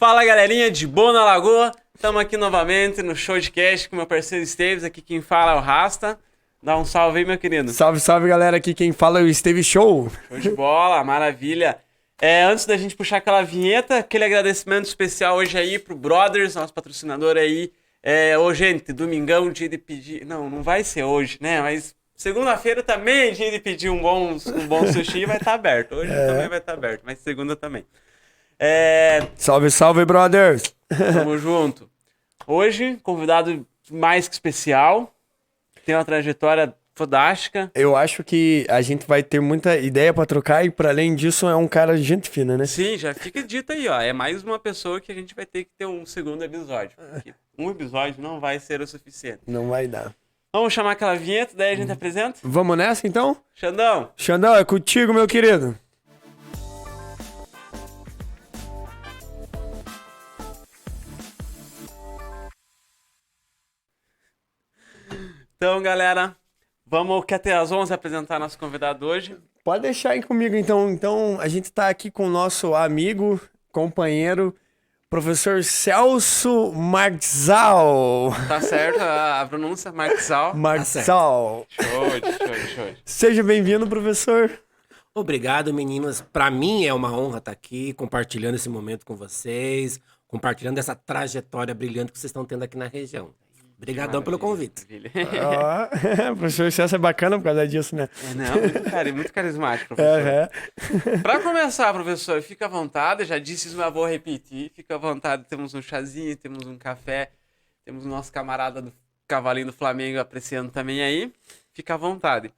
Fala galerinha de Boa na Lagoa, estamos aqui novamente no Showcast com meu parceiro Esteves, aqui quem fala é o Rasta. Dá um salve aí, meu querido. Salve, salve galera, aqui quem fala é o Steve Show. Show de bola, maravilha. Antes da gente puxar aquela vinheta, aquele agradecimento especial hoje aí pro Brothers, nosso patrocinador aí. Ô gente, domingão, dia de pedir... Não vai ser hoje, né? Mas segunda-feira também é dia de pedir um bom sushi, vai estar aberto. Hoje também vai estar aberto, mas segunda também. Salve, salve, brothers. Tamo junto. Hoje, convidado mais que especial. Tem uma trajetória fodástica. Eu acho que a gente vai ter muita ideia pra trocar e, para além disso, é um cara de gente fina, né? Sim, já fica dito aí, ó. É mais uma pessoa que a gente vai ter que ter um segundo episódio. Porque um episódio não vai ser o suficiente. Não vai dar. Vamos chamar aquela vinheta, daí a gente apresenta? Vamos nessa, então? Xandão. Xandão, é contigo, meu querido. Então, galera, vamos que até às 11 apresentar nosso convidado hoje. Pode deixar aí comigo, então. Então, a gente tá aqui com o nosso amigo, companheiro, professor Celso Marxal. Tá certo a pronúncia? Marxal. Marxal. Show. Seja bem-vindo, professor. Obrigado, meninos. Para mim é uma honra estar aqui compartilhando esse momento com vocês, compartilhando essa trajetória brilhante que vocês estão tendo aqui na região. Obrigadão pelo convite. O professor Celso é bacana por causa disso, né? Muito carismático, professor. Para começar, professor, fica à vontade, já disse isso, mas vou repetir. Fica à vontade, temos um chazinho, temos um café, temos o nosso camarada do Cavalinho do Flamengo apreciando também aí. Fica à vontade.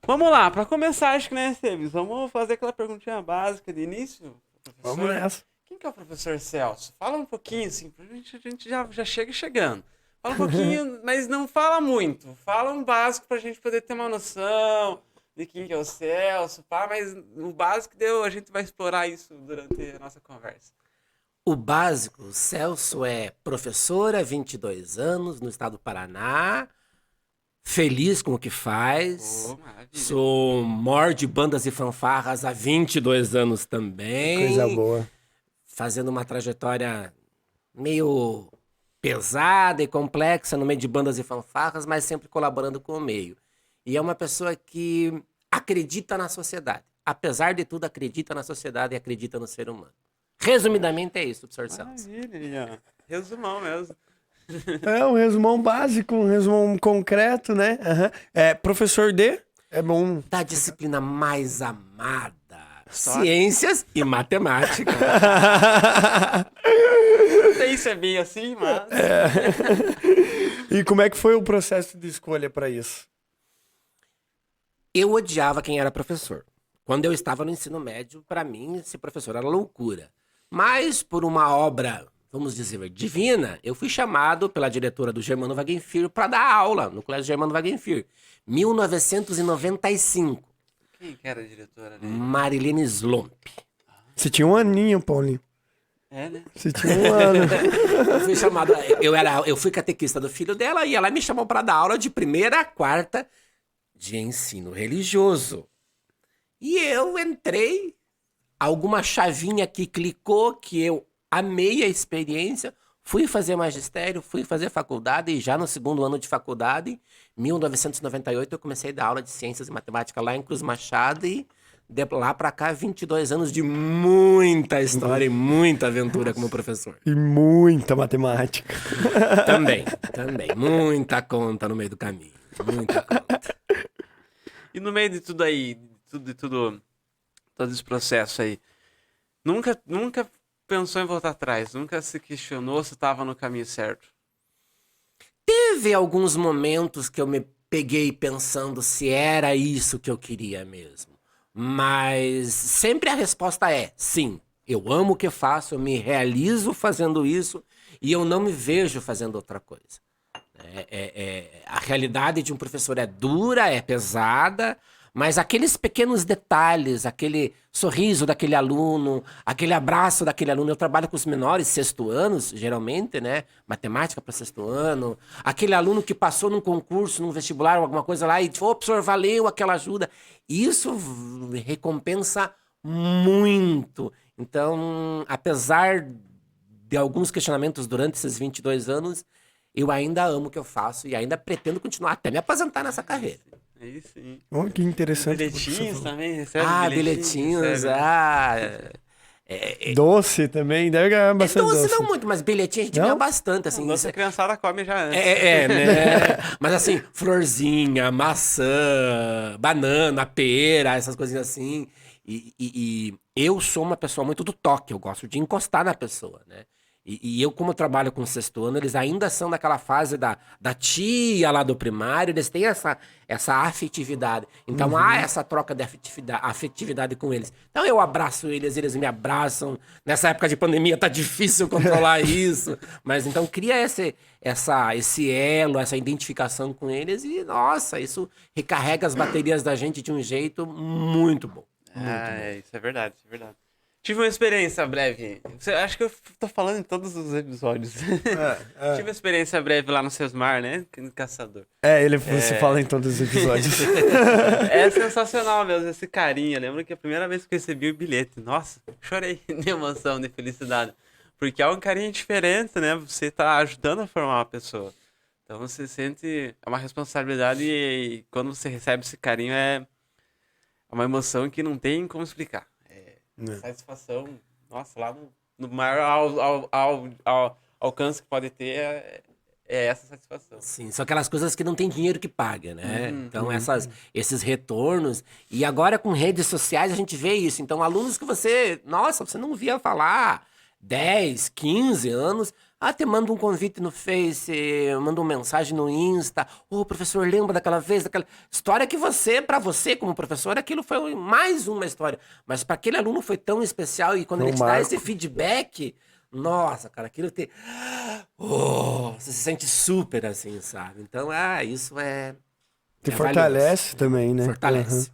Vamos lá, para começar, acho que, né, Esteves? Vamos fazer aquela perguntinha básica de início, professor. Vamos nessa. Quem que é o professor Celso? Fala um pouquinho, assim, a gente já chega chegando. Fala um pouquinho, mas não fala muito. Fala um básico pra gente poder ter uma noção de quem que é o Celso, pá, mas o básico a gente vai explorar isso durante a nossa conversa. O básico, o Celso é professor há 22 anos no estado do Paraná, feliz com o que faz. Oh, maravilha. Sou mor de bandas e fanfarras há 22 anos também. Coisa boa. Fazendo uma trajetória meio pesada e complexa no meio de bandas e fanfarras, mas sempre colaborando com o meio. E é uma pessoa que acredita na sociedade. Apesar de tudo, acredita na sociedade e acredita no ser humano. Resumidamente é isso, professor Celso. Maravilha, resumão mesmo. É um resumão básico, um resumão concreto, né? Professor D, é bom. Da disciplina mais amada. Ciências e matemática. Não sei se é bem assim, mas... E como é que foi o processo de escolha para isso? Eu odiava quem era professor. Quando eu estava no ensino médio, para mim, ser professor era loucura. Mas por uma obra, vamos dizer, divina, eu fui chamado pela diretora do Germano Wagenfir para dar aula no Colégio Germano Wagenfir, 1995. Quem que era a diretora dele? Marilene Slomp. Você tinha um aninho, Paulinho. Né? Você tinha um ano. Eu fui chamado, eu fui catequista do filho dela e ela me chamou para dar aula de primeira a quarta de ensino religioso. E eu entrei, alguma chavinha que clicou, que eu amei a experiência, fui fazer magistério, fui fazer faculdade e já no segundo ano de faculdade, em 1998, eu comecei a dar aula de ciências e matemática lá em Cruz Machado e de lá pra cá, 22 anos de muita história e muita aventura como professor. E muita matemática. Também. Muita conta no meio do caminho. Muita conta. E no meio de tudo aí, todo esse processo aí, nunca pensou em voltar atrás? Nunca se questionou se estava no caminho certo? Teve alguns momentos que eu me peguei pensando se era isso que eu queria mesmo. Mas sempre a resposta é sim. Eu amo o que faço, eu me realizo fazendo isso e eu não me vejo fazendo outra coisa. A realidade de um professor é dura, é pesada, mas aqueles pequenos detalhes, aquele sorriso daquele aluno, aquele abraço daquele aluno, eu trabalho com os menores, sexto anos, geralmente, né? Matemática para sexto ano. Aquele aluno que passou num concurso, num vestibular, alguma coisa lá, e ô, professor, valeu aquela ajuda. Isso recompensa muito. Então, apesar de alguns questionamentos durante esses 22 anos, eu ainda amo o que eu faço e ainda pretendo continuar até me aposentar nessa carreira. Aí sim. Oh, que interessante. Bilhetinhos também, recebe Bilhetinhos, recebe. Doce também, deve ganhar bastante doce. doce. Não muito, mas bilhetinho a gente ganha bastante, assim. Nossa, a criançada come já antes. Né? Mas assim, florzinha, maçã, banana, pera, essas coisinhas assim. E eu sou uma pessoa muito do toque, eu gosto de encostar na pessoa, né? E eu, como eu trabalho com o sexto ano, eles ainda são naquela fase da tia lá do primário, eles têm essa afetividade. Então há essa troca de afetividade com eles. Então eu abraço eles, eles me abraçam. Nessa época de pandemia tá difícil controlar isso. Mas então cria esse elo, essa identificação com eles e, nossa, isso recarrega as baterias da gente de um jeito muito bom. Isso é verdade, isso é verdade. Tive uma experiência breve. Acho que eu tô falando em todos os episódios. Tive uma experiência breve lá no Sesmar, né? No Caçador. Você fala em todos os episódios. É sensacional mesmo, esse carinho. Eu lembro que a primeira vez que eu recebi o bilhete, nossa, chorei de emoção, de felicidade. Porque é um carinho diferente, né? Você tá ajudando a formar uma pessoa. Então você sente uma responsabilidade e quando você recebe esse carinho é uma emoção que não tem como explicar. Satisfação, nossa, lá no maior alcance que pode ter é essa satisfação. Sim, são aquelas coisas que não tem dinheiro que paga, né? Então, esses retornos. E agora com redes sociais a gente vê isso. Então, alunos que você não via falar 10, 15 anos, te manda um convite no Face, manda uma mensagem no Insta. Professor, lembra daquela vez, daquela história que pra você como professor, aquilo foi mais uma história. Mas para aquele aluno foi tão especial e quando ele te dá esse feedback, nossa, cara, aquilo você se sente super assim, sabe? Então, isso Te fortalece também, né? Fortalece.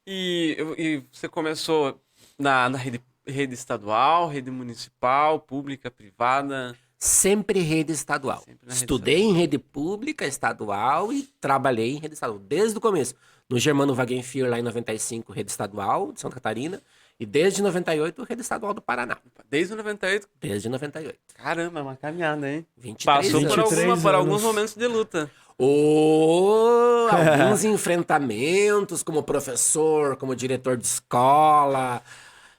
E você começou na rede estadual, rede municipal, pública, privada? Sempre rede estadual. Estudei em rede pública, estadual e trabalhei em rede estadual. Desde o começo. No Germano Wagenfeuer, lá em 95, rede estadual de Santa Catarina. E desde 98, rede estadual do Paraná. Desde 98? Desde 98. Caramba, é uma caminhada, hein? 23 Passou por alguns momentos de luta. Alguns enfrentamentos como professor, como diretor de escola,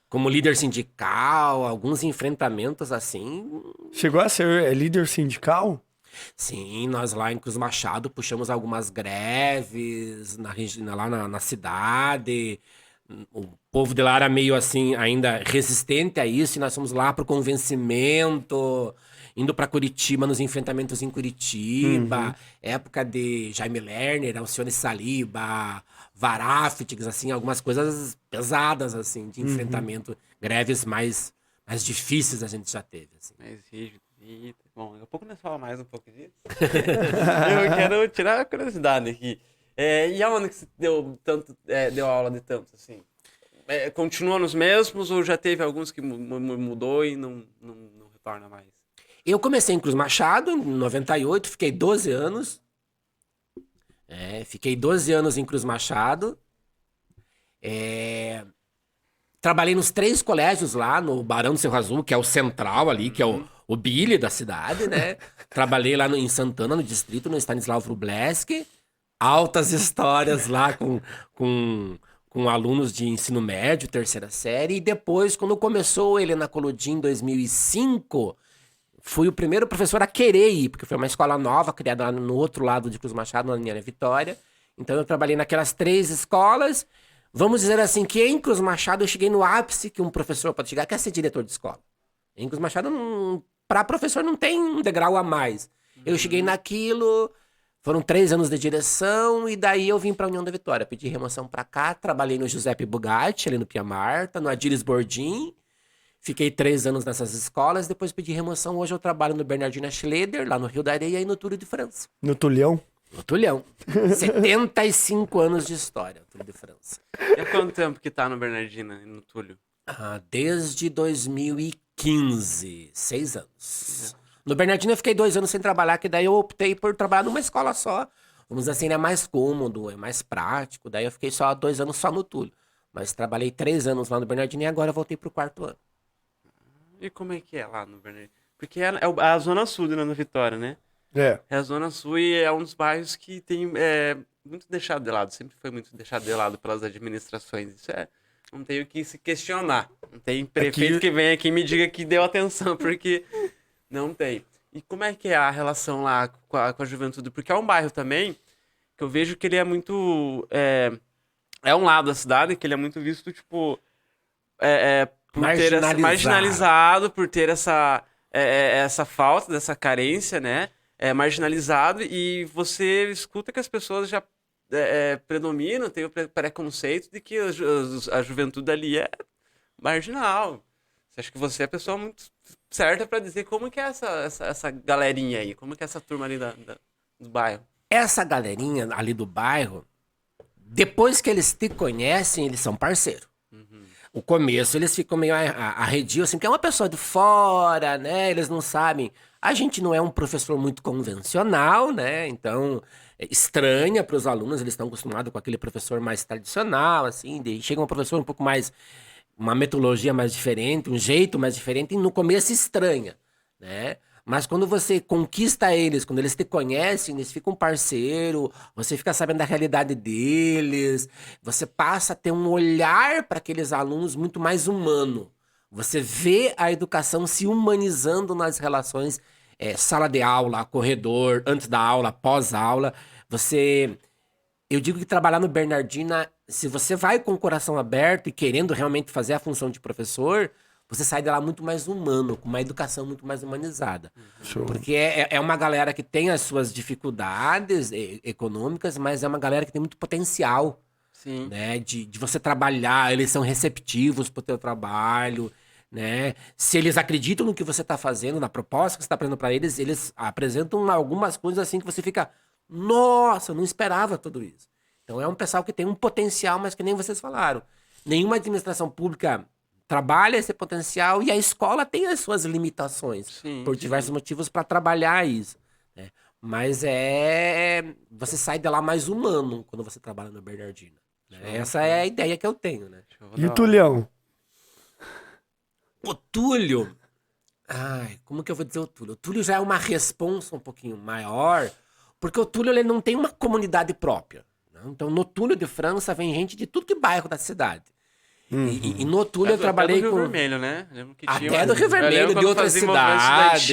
como líder sindical, alguns enfrentamentos assim. Chegou a ser líder sindical? Sim, nós lá em Cruz Machado puxamos algumas greves lá na cidade. O povo de lá era meio assim, ainda resistente a isso, e nós fomos lá pro convencimento, indo para Curitiba, nos enfrentamentos em Curitiba, época de Jaime Lerner, Alcione Saliba, Varafitix, assim, algumas coisas pesadas, assim, de enfrentamento, greves mais difíceis a gente já teve, assim. Mais rígido. Bom, daqui a pouco nós falamos mais um pouco disso. Eu quero tirar a curiosidade aqui. E aonde que você deu aula de tanto, assim? Continua nos mesmos ou já teve alguns que mudou e não retorna mais? Eu comecei em Cruz Machado, em 98, fiquei 12 anos. Fiquei 12 anos em Cruz Machado. Trabalhei nos 3 colégios lá, no Barão do Cerro Azul, que é o central ali, que é o Billy da cidade, né? Trabalhei lá em Santana, no distrito, no Stanislau Wróblewski. Altas histórias lá com alunos de ensino médio, terceira série. E depois, quando começou o Helena Colodin em 2005, fui o primeiro professor a querer ir, porque foi uma escola nova, criada lá no outro lado de Cruz Machado, na linha Vitória. Então eu trabalhei naquelas 3 escolas. Vamos dizer assim, que em Cruz Machado eu cheguei no ápice que um professor pode chegar, que é ser diretor de escola. Em Cruz Machado, para professor, não tem um degrau a mais. Eu cheguei naquilo... Foram 3 anos de direção e daí eu vim para a União da Vitória. Pedi remoção para cá, trabalhei no Giuseppe Bugatti, ali no Pia Marta, no Adíris Bordim. Fiquei 3 anos nessas escolas, depois pedi remoção. Hoje eu trabalho no Bernardina Schleder, lá no Rio da Areia e no Túlio de França. No Tulhão? No Tulhão. 75 anos de história, Túlio de França. E há quanto tempo que tá no Bernardina e no Túlio? Desde 2015, 6 anos. No Bernardino eu fiquei 2 anos sem trabalhar, que daí eu optei por trabalhar numa escola só. Vamos dizer assim, é mais cômodo, é mais prático. Daí eu fiquei só 2 anos só no Túlio. Mas trabalhei 3 anos lá no Bernardino e agora voltei pro 4º ano. E como é que é lá no Bernardino? Porque é a Zona Sul, né, no Vitória, né? É. É a Zona Sul e é um dos bairros que tem muito deixado de lado. Sempre foi muito deixado de lado pelas administrações. Isso não tenho que se questionar. Não tem prefeito que venha aqui e me diga que deu atenção, porque não tem. E como é que é a relação lá com a juventude? Porque é um bairro também que eu vejo que ele é muito... É um lado da cidade que ele é muito visto, tipo... por ter marginalizado, por ter essa falta, dessa carência, né? Marginalizado, e você escuta que as pessoas já predominam, tem o preconceito de que a juventude ali é marginal. Você acha que você é a pessoa muito certa para dizer como que é essa galerinha aí, como que é essa turma ali do bairro? Essa galerinha ali do bairro, depois que eles te conhecem, eles são parceiros. O começo, eles ficam meio arredios, assim, porque é uma pessoa de fora, né? Eles não sabem. A gente não é um professor muito convencional, né? Então, estranha para os alunos, eles estão acostumados com aquele professor mais tradicional, assim. Chega um professor um pouco mais... Uma metodologia mais diferente, um jeito mais diferente, e no começo estranha, né? Mas quando você conquista eles, quando eles te conhecem, eles ficam parceiro, você fica sabendo da realidade deles, você passa a ter um olhar para aqueles alunos muito mais humano. Você vê a educação se humanizando nas relações sala de aula, corredor, antes da aula, pós-aula. Eu digo que trabalhar no Bernardina, se você vai com o coração aberto e querendo realmente fazer a função de professor, você sai de lá muito mais humano, com uma educação muito mais humanizada. Show. Porque é uma galera que tem as suas dificuldades econômicas, mas é uma galera que tem muito potencial. Sim. Né? De você trabalhar, eles são receptivos pro teu trabalho, né? Se eles acreditam no que você tá fazendo, na proposta que você tá apresentando para eles, eles apresentam algumas coisas assim que você fica, nossa, eu não esperava tudo isso. Então é um pessoal que tem um potencial, mas que nem vocês falaram. Nenhuma administração pública trabalha esse potencial e a escola tem as suas limitações, por diversos motivos, para trabalhar isso. Né? Mas você sai de lá mais humano quando você trabalha no Bernardino. Né? Essa é a ideia que eu tenho, né? E o Tulhão? O Túlio... Ai, como que eu vou dizer o Túlio? O Túlio já é uma responsa um pouquinho maior, porque o Túlio ele não tem uma comunidade própria. Né? Então, no Túlio de França vem gente de tudo que bairro da cidade. E no Túlio eu trabalhei do com... Rio Vermelho, né? Até do Rio Vermelho, de outras cidades.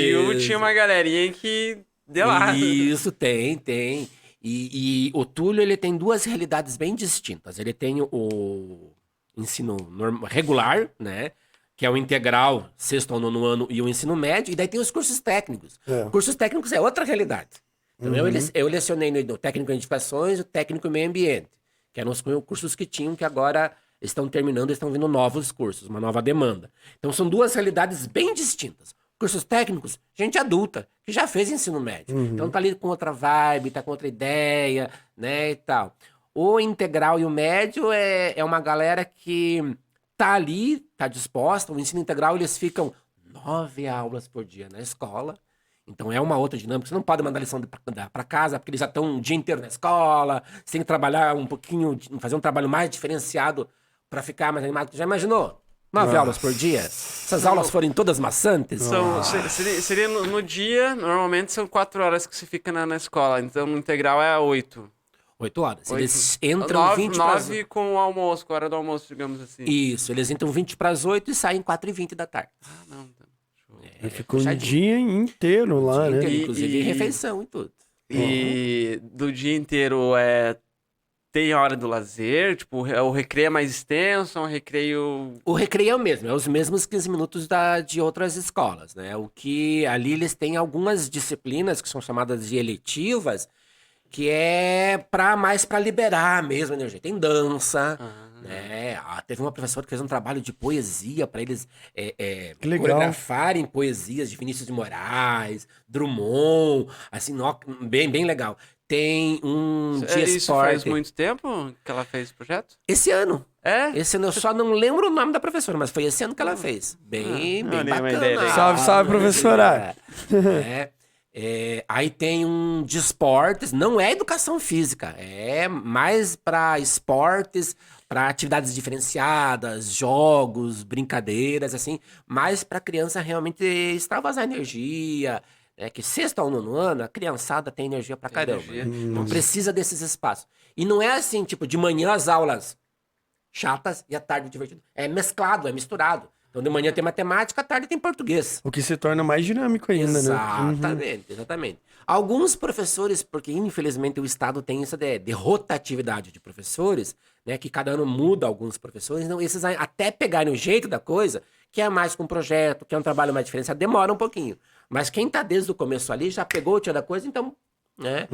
Tinha uma galerinha que deu lá. Isso, tem. E o Túlio, ele tem duas realidades bem distintas. Ele tem o ensino regular, né? Que é o integral, 6º ao 9º ano, e o ensino médio. E daí tem os cursos técnicos. Cursos técnicos é outra realidade. Então, eu lecionei no técnico em edificações e o técnico em meio ambiente. Que eram os cursos que tinham, que agora estão terminando, estão vindo novos cursos, uma nova demanda. Então, são duas realidades bem distintas. Cursos técnicos, gente adulta, que já fez ensino médio. Então, tá ali com outra vibe, tá com outra ideia, né, e tal. O integral e o médio é uma galera que tá ali, tá disposta. O ensino integral, eles ficam 9 aulas por dia na escola. Então é uma outra dinâmica. Você não pode mandar lição para casa, porque eles já estão um dia inteiro na escola. Você tem que trabalhar um pouquinho, fazer um trabalho mais diferenciado para ficar mais animado. Já imaginou? 9 aulas por dia? Se as aulas forem todas maçantes? Seria no dia, normalmente são 4 horas que você fica na escola. Então no integral é 8. 8 horas. Eles entram 20 para 9 com o almoço, com a hora do almoço, digamos assim. Isso, eles entram 20 para as 8 e saem 4h20 da tarde. Ah, não. Ficou um dia inteiro lá, né? Inclusive refeição e tudo. E do dia inteiro tem a hora do lazer? Tipo, o recreio é mais extenso, um recreio... O recreio é o mesmo, é os mesmos 15 minutos de outras escolas, né? O que ali eles têm algumas disciplinas que são chamadas de eletivas, que é mais para liberar mesmo a energia. Tem dança, né? Teve uma professora que fez um trabalho de poesia para eles coreografarem poesias de Vinícius de Moraes, Drummond, assim, bem, bem legal. Tem um dia Isso esporte. faz muito tempo que ela fez o projeto? Esse ano. É? Esse ano eu só não lembro o nome da professora, mas foi esse ano que ela fez. Bem bacana. Salve, professora! Aí tem um de esportes, não é educação física, é mais para esportes para atividades diferenciadas, jogos, brincadeiras, assim, mas para a criança realmente extravasar energia, que sexto ao nono ano, a criançada tem energia pra caramba, Energia. né? Então precisa desses espaços. E não é assim, tipo, de manhã as aulas chatas e à tarde divertido. É mesclado, é misturado. Então de manhã tem matemática, à tarde tem português. O que se torna mais dinâmico ainda, né? Exatamente, exatamente. Alguns professores, porque infelizmente o Estado tem isso de rotatividade de professores, né? Que cada ano muda alguns professores, então esses até pegarem o jeito da coisa, que é mais com projeto, que é um trabalho mais diferenciado, demora um pouquinho. Mas quem tá desde o começo ali já pegou o tio da coisa, então, né?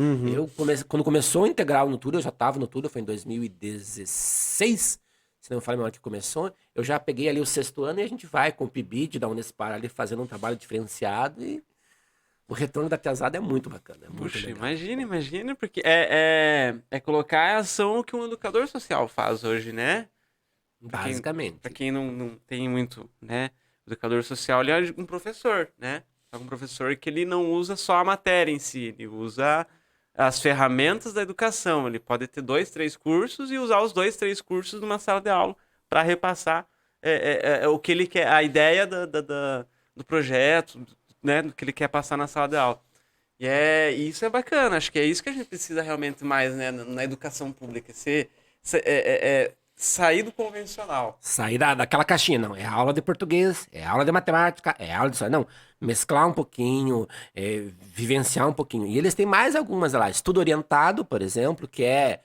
Quando começou o integral no Tudo, eu já tava no Tudo, foi em 2016, se não me falha a memória que começou, eu já peguei ali o sexto ano e a gente vai com o PIBID da Unespar ali fazendo um trabalho diferenciado e o retorno da piazada é muito bacana, é muito Puxa, legal. imagina, porque é colocar a ação que um educador social faz hoje, né? Basicamente. Pra quem não tem muito, né? O educador social, ele é um professor, né? É um professor que ele não usa só a matéria em si, ele usa as ferramentas da educação. Ele pode ter 2, 3 cursos e usar os 2, 3 cursos numa sala de aula para repassar o que ele quer, a ideia do projeto, né? Do que ele quer passar na sala de aula. E isso é bacana, acho que é isso que a gente precisa realmente mais, né? Na educação pública, sair do convencional. Sair daquela caixinha, não. É aula de português, é aula de matemática, é aula de... Não, mesclar um pouquinho, vivenciar um pouquinho. E eles têm mais algumas lá. Estudo orientado, por exemplo, que é...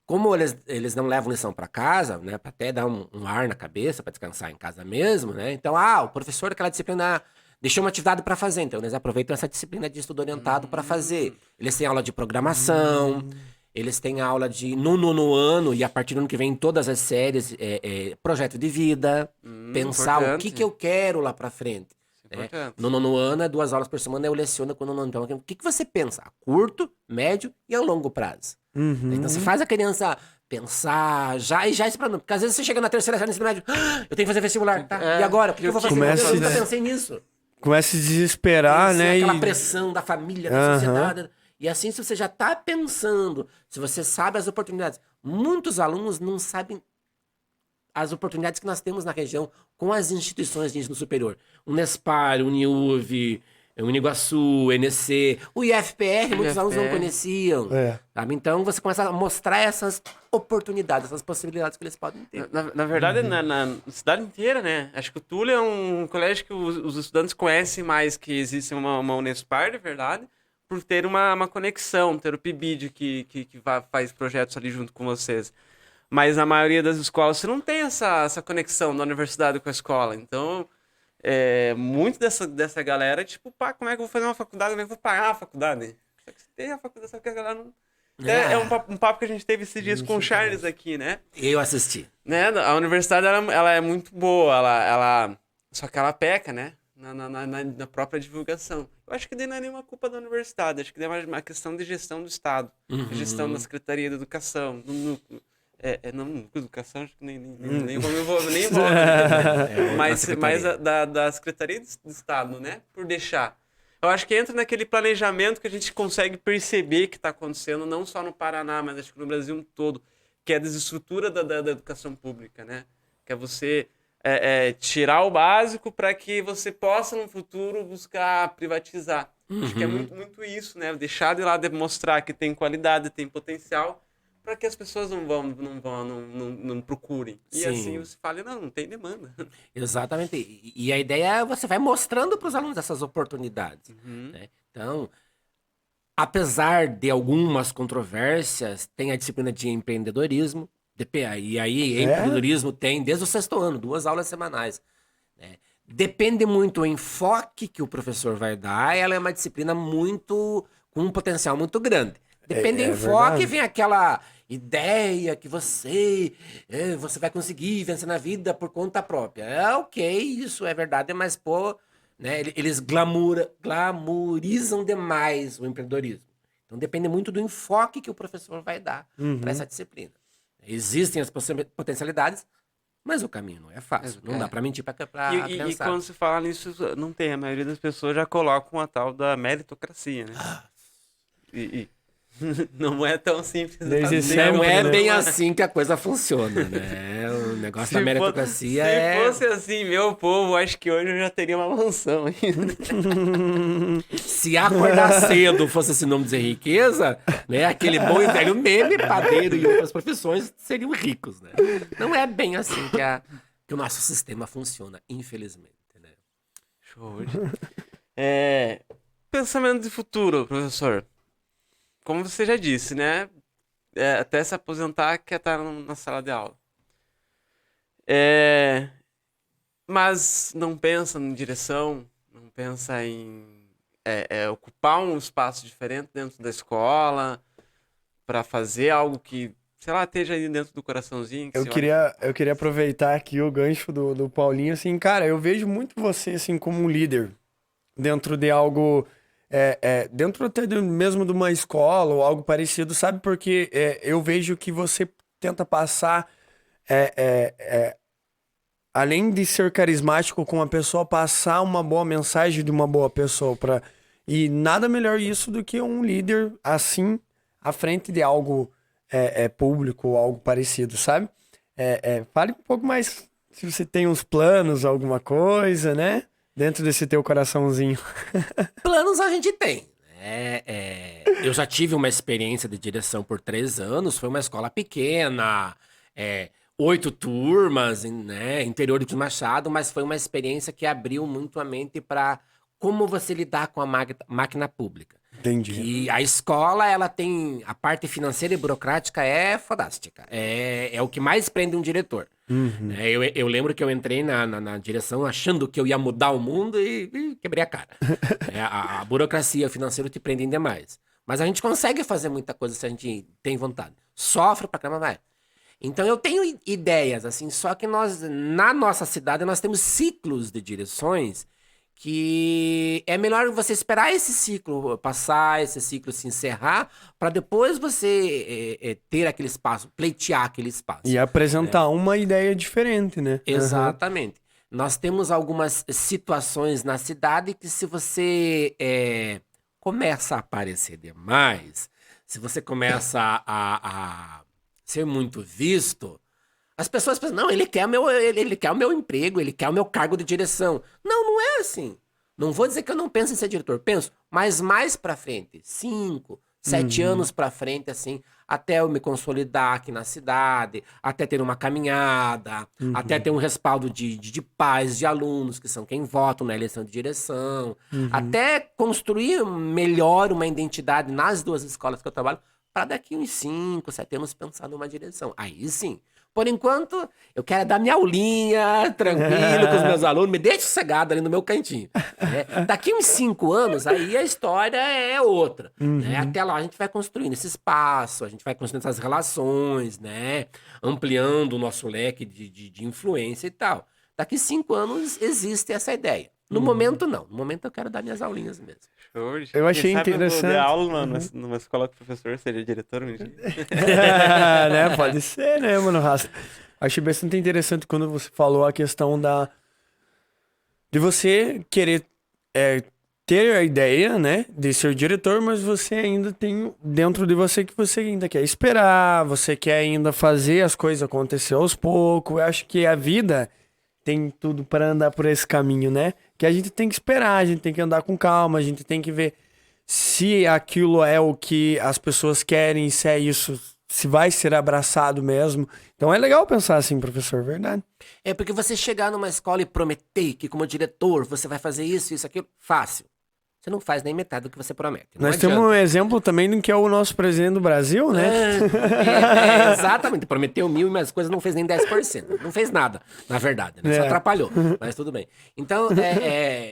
Como eles não levam lição para casa, né? Para até dar um ar na cabeça, para descansar em casa mesmo, né? Então, o professor daquela disciplina deixou uma atividade para fazer. Então, eles aproveitam essa disciplina de estudo orientado para fazer. Eles têm aula de programação... Eles têm aula no nono ano e a partir do ano que vem todas as séries, projeto de vida, pensar Importante. o que eu quero lá pra frente. Importante. No nono ano, 2 aulas por semana, eu leciono com o nono ano. Então, o que você pensa? A curto, médio e a longo prazo. Então, você faz a criança pensar já explorando. Porque às vezes você chega na terceira série do ensino médio, eu tenho que fazer vestibular, tá? E agora? O que eu vou fazer? Começa, Eu nunca né? pensei nisso. Começa a se desesperar, né? Aquela E- pressão da família, da sociedade. E assim, se você já tá pensando, se você sabe as oportunidades. Muitos alunos não sabem as oportunidades que nós temos na região com as instituições de ensino superior. Unespar, Uniuv, Uniguaçu, NC, o IFPR, muitos alunos não conheciam. Sabe? Então, você começa a mostrar essas oportunidades, essas possibilidades que eles podem ter. Na verdade, na cidade inteira, né? Acho que o Túlio é um colégio que os estudantes conhecem mais que existe uma Unespar, de verdade, por ter uma conexão, ter o PIBID que faz projetos ali junto com vocês. Mas na maioria das escolas você não tem essa conexão da universidade com a escola. Então, muito dessa galera, tipo, pá, como é que eu vou fazer uma faculdade? Como é que eu vou pagar a faculdade? Só que você tem a faculdade, só que a galera não... É um papo que a gente teve esses dias com o Charles aqui, né? Eu assisti. Né? A universidade, ela é muito boa, só que ela peca, né? Na própria divulgação. Eu acho que daí não é nenhuma culpa da universidade, acho que daí é mais uma questão de gestão do Estado, de gestão da Secretaria de Educação, do núcleo. Não, educação, acho que nem vou me envolver, mas da Secretaria do Estado, né? Por deixar. Eu acho que entra naquele planejamento que a gente consegue perceber que está acontecendo, não só no Paraná, mas acho que no Brasil todo, que é a desestrutura da educação pública, né? Que é você tirar o básico para que você possa, no futuro, buscar privatizar. Acho que é muito isso, né? Deixar de lá demonstrar que tem qualidade, tem potencial, para que as pessoas não procurem. E Sim. assim você fala, não tem demanda. Exatamente. E a ideia é você vai mostrando para os alunos essas oportunidades. Né? Então, apesar de algumas controvérsias, tem a disciplina de empreendedorismo. E aí, empreendedorismo tem desde o sexto ano, 2 aulas semanais. Né? Depende muito do enfoque que o professor vai dar. Ela é uma disciplina com um potencial muito grande. Depende do enfoque, verdade. vem aquela ideia que você vai conseguir vencer na vida por conta própria. Ok, isso é verdade, mas né, eles glamourizam demais o empreendedorismo. Então depende muito do enfoque que o professor vai dar para essa disciplina. Existem as potencialidades, mas o caminho não é fácil. Não dá para mentir para E quando se fala nisso, não tem. A maioria das pessoas já colocam a tal da meritocracia, né? Não é tão simples Desde assim. sempre, Não é né? bem assim que a coisa funciona, né? O negócio da meritocracia Se fosse assim, meu povo, acho que hoje eu já teria uma mansão ainda. Se acordar cedo fosse sinônimo de riqueza, né? Aquele bom e velho meme, padeiro e outras profissões seriam ricos, né? Não é bem assim que o nosso sistema funciona, infelizmente, né? Show. Pensamento de futuro, professor. Como você já disse, né? Até se aposentar, quer estar na sala de aula. Mas não pensa em direção, não pensa em ocupar um espaço diferente dentro da escola para fazer algo que, sei lá, esteja aí dentro do coraçãozinho. Eu queria aproveitar aqui o gancho do Paulinho, assim, cara, eu vejo muito você, assim, como um líder dentro de algo, dentro até mesmo de uma escola ou algo parecido, sabe? Porque eu vejo que você tenta passar, além de ser carismático com a pessoa, passar uma boa mensagem de uma boa pessoa. E nada melhor isso do que um líder assim, à frente de algo público ou algo parecido, sabe? Fale um pouco mais se você tem uns planos, alguma coisa, né? Dentro desse teu coraçãozinho. Planos a gente tem. Eu já tive uma experiência de direção por 3 anos, foi uma escola pequena, 8 turmas, né, interior de Machado, mas foi uma experiência que abriu muito a mente para como você lidar com a máquina pública. Entendi. E a escola, ela tem a parte financeira e burocrática fantástica. É o que mais prende um diretor. Uhum. Eu lembro que eu entrei na direção achando que eu ia mudar o mundo e quebrei a cara. A burocracia e o financeiro te prendem demais. Mas a gente consegue fazer muita coisa se a gente tem vontade. Sofre pra caramba, vai. Então eu tenho ideias, assim, só que na nossa cidade, nós temos ciclos de direções que é melhor você esperar esse ciclo passar, esse ciclo se encerrar, para depois você ter aquele espaço, pleitear aquele espaço. E apresentar uma ideia diferente, né? Exatamente. Nós temos algumas situações na cidade que se você começa a aparecer demais, se você começa a ser muito visto, as pessoas pensam, não, ele quer o meu emprego, ele quer o meu cargo de direção. Não é assim. Não vou dizer que eu não penso em ser diretor, penso, mas mais pra frente, 5, 7 anos pra frente, assim, até eu me consolidar aqui na cidade, até ter uma caminhada, até ter um respaldo de pais, de alunos, que são quem votam na eleição de direção, até construir melhor uma identidade nas 2 escolas que eu trabalho, para daqui uns 5, 7 anos pensar numa direção. Aí sim. Por enquanto, eu quero dar minha aulinha, tranquilo, com os meus alunos, me deixe sossegado ali no meu cantinho. Né? Daqui uns 5 anos, aí a história é outra. Né? Até lá a gente vai construindo esse espaço, a gente vai construindo essas relações, né? Ampliando o nosso leque de influência e tal. Daqui 5 anos existe essa ideia. No momento, não. No momento eu quero dar minhas aulinhas mesmo. Eu achei interessante. Eu dar aula numa escola que o professor seria diretor um dia. Né? Pode ser, né, mano? Achei bastante interessante quando você falou a questão de você querer ter a ideia, né, de ser diretor, mas você ainda tem dentro de você que você ainda quer esperar, você quer ainda fazer as coisas acontecer aos poucos. Eu acho que a vida tem tudo para andar por esse caminho, né? Que a gente tem que esperar, a gente tem que andar com calma, a gente tem que ver se aquilo é o que as pessoas querem, se é isso, se vai ser abraçado mesmo. Então é legal pensar assim, professor, verdade. Porque você chegar numa escola e prometer que como diretor você vai fazer isso, aquilo, fácil. Você não faz nem metade do que você promete. Nós temos um exemplo também do que é o nosso presidente do Brasil, né? Exatamente. Prometeu 1000 e mais coisas, não fez nem 10%. Não fez nada, na verdade. Né? Só atrapalhou, mas tudo bem. Então,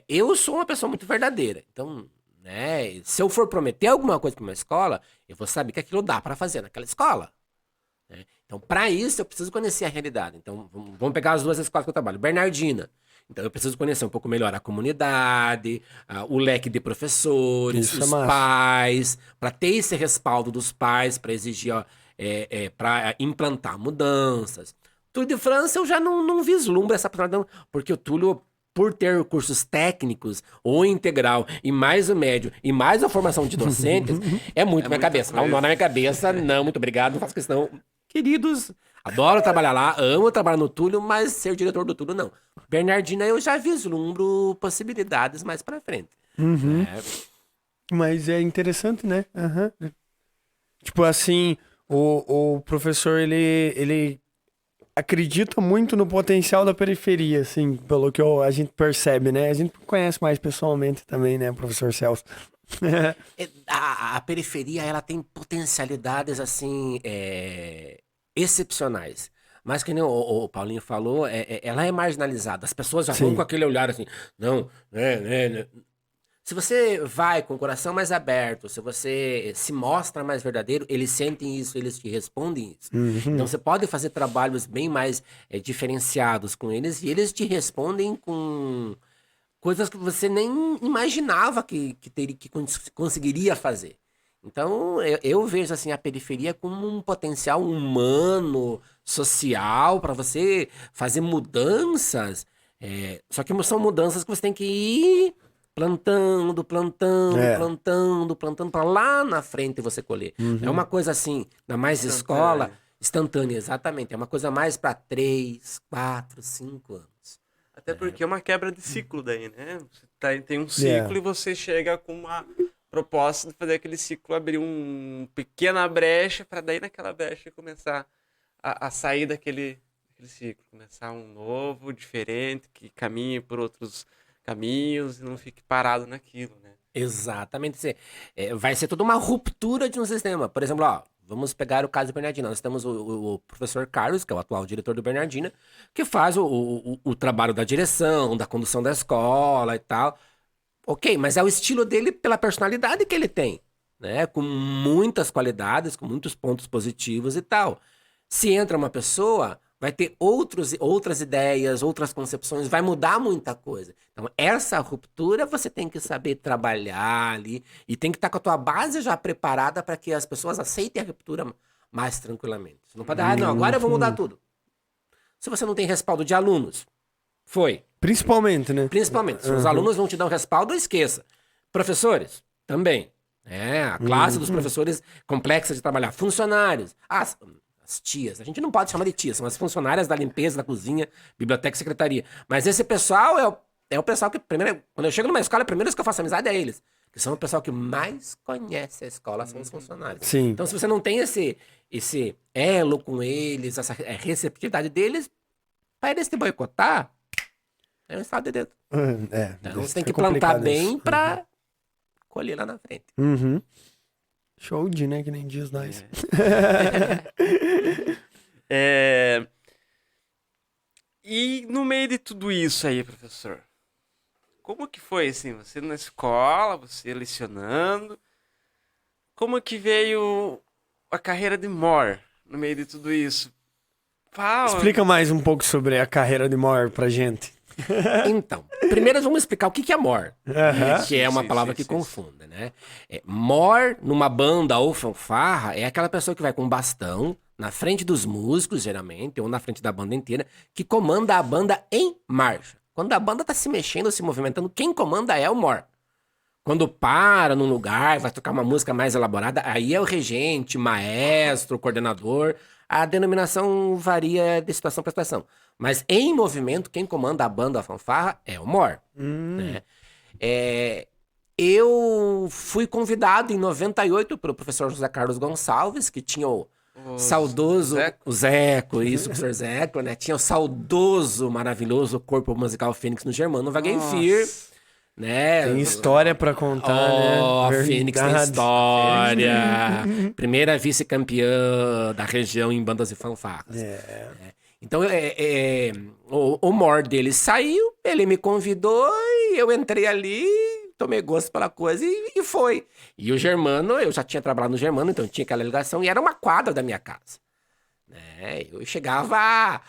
eu sou uma pessoa muito verdadeira. Então, né, se eu for prometer alguma coisa para uma escola, eu vou saber que aquilo dá para fazer naquela escola. Né? Então, para isso, eu preciso conhecer a realidade. Então, vamos pegar as 2 escolas que eu trabalho. Bernardina. Então, eu preciso conhecer um pouco melhor a comunidade, o leque de professores, os pais, para ter esse respaldo dos pais, para exigir, para implantar mudanças. Túlio de França, eu já não vislumbro essa personalidade, porque o Túlio por ter cursos técnicos, ou integral, e mais o médio, e mais a formação de docentes, é muito na minha cabeça. Dá um nó na minha cabeça, não, muito obrigado, não faço questão. Queridos, adoro trabalhar lá, amo trabalhar no Túlio, mas ser diretor do Túlio, não. Bernardina, eu já vislumbro possibilidades mais pra frente. Mas é interessante, né? Tipo assim, o professor, ele acredita muito no potencial da periferia, assim, pelo que a gente percebe, né? A gente conhece mais pessoalmente também, né, professor Celso? A periferia, ela tem potencialidades, assim, excepcionais. Mas que nem o Paulinho falou, ela é marginalizada. As pessoas já vão com aquele olhar assim, não, né. Se você vai com o coração mais aberto, se você se mostra mais verdadeiro, eles sentem isso, eles te respondem isso. Então você pode fazer trabalhos bem mais diferenciados com eles e eles te respondem com coisas que você nem imaginava que conseguiria fazer. Então eu vejo assim a periferia como um potencial humano, social, para você fazer mudanças. Só que são mudanças que você tem que ir plantando, para lá na frente você colher. É uma coisa assim, na mais escola, instantânea, exatamente. É uma coisa mais para 3, 4, 5 anos. Até porque é uma quebra de ciclo daí, né? Você tem um ciclo e você chega com uma proposta de fazer aquele ciclo abrir uma pequena brecha para daí naquela brecha começar a sair daquele ciclo. Começar um novo, diferente, que caminhe por outros caminhos e não fique parado naquilo, né? Exatamente. Vai ser toda uma ruptura de um sistema. Por exemplo, vamos pegar o caso do Bernardina. Nós temos o professor Carlos, que é o atual diretor do Bernardina, que faz o trabalho da direção, da condução da escola e tal. Ok, mas é o estilo dele pela personalidade que ele tem, né? Com muitas qualidades, com muitos pontos positivos e tal. Se entra uma pessoa, vai ter outras ideias, outras concepções, vai mudar muita coisa. Então, essa ruptura você tem que saber trabalhar ali e tem que estar com a tua base já preparada para que as pessoas aceitem a ruptura mais tranquilamente. Você não pode, não, agora eu vou mudar tudo. Se você não tem respaldo de alunos, Principalmente, né? Principalmente. Se os alunos não te dão respaldo, esqueça. Professores, também. A classe dos professores complexa de trabalhar. Funcionários. As tias, a gente não pode chamar de tias, são as funcionárias da limpeza, da cozinha, biblioteca e secretaria. Mas esse pessoal é o pessoal que, primeiro, quando eu chego numa escola, a primeira vez que eu faço amizade é eles. Que são o pessoal que mais conhece a escola, são os funcionários. Sim. Então, se você não tem esse elo com eles, essa receptividade deles, para eles te boicotar, é um estado de dedo. Então, você tem que plantar bem para colher lá na frente. Show de, né? Que nem diz nós. E no meio de tudo isso aí, professor, como que foi, assim, você na escola, você lecionando, como que veio a carreira de Mor no meio de tudo isso? Explica mais um pouco sobre a carreira de Mor pra gente. Então, primeiro vamos explicar o que é Mor, que é uma palavra que confunde, né? Mor, numa banda ou fanfarra, é aquela pessoa que vai com um bastão na frente dos músicos, geralmente, ou na frente da banda inteira, que comanda a banda em marcha. Quando a banda tá se mexendo, se movimentando, quem comanda é o Mor. Quando para num lugar, vai tocar uma música mais elaborada, aí é o regente, maestro, coordenador. A denominação varia de situação para situação. Mas em movimento, quem comanda a banda, a fanfarra, é o Mor. Né? Eu fui convidado em 98 pelo professor José Carlos Gonçalves, que tinha o saudoso... O Zeco, isso, o professor Zeco, né? Tinha o saudoso, maravilhoso corpo musical Fênix no Germano Wagenfir. Né? Tem história pra contar, né? A Fênix tem história. Primeira vice-campeã da região em bandas e fanfarras. Então, o Mor dele saiu, ele me convidou e eu entrei ali, tomei gosto pela coisa e foi. E o Germano, eu já tinha trabalhado no Germano, então tinha aquela ligação e era uma quadra da minha casa. Eu chegava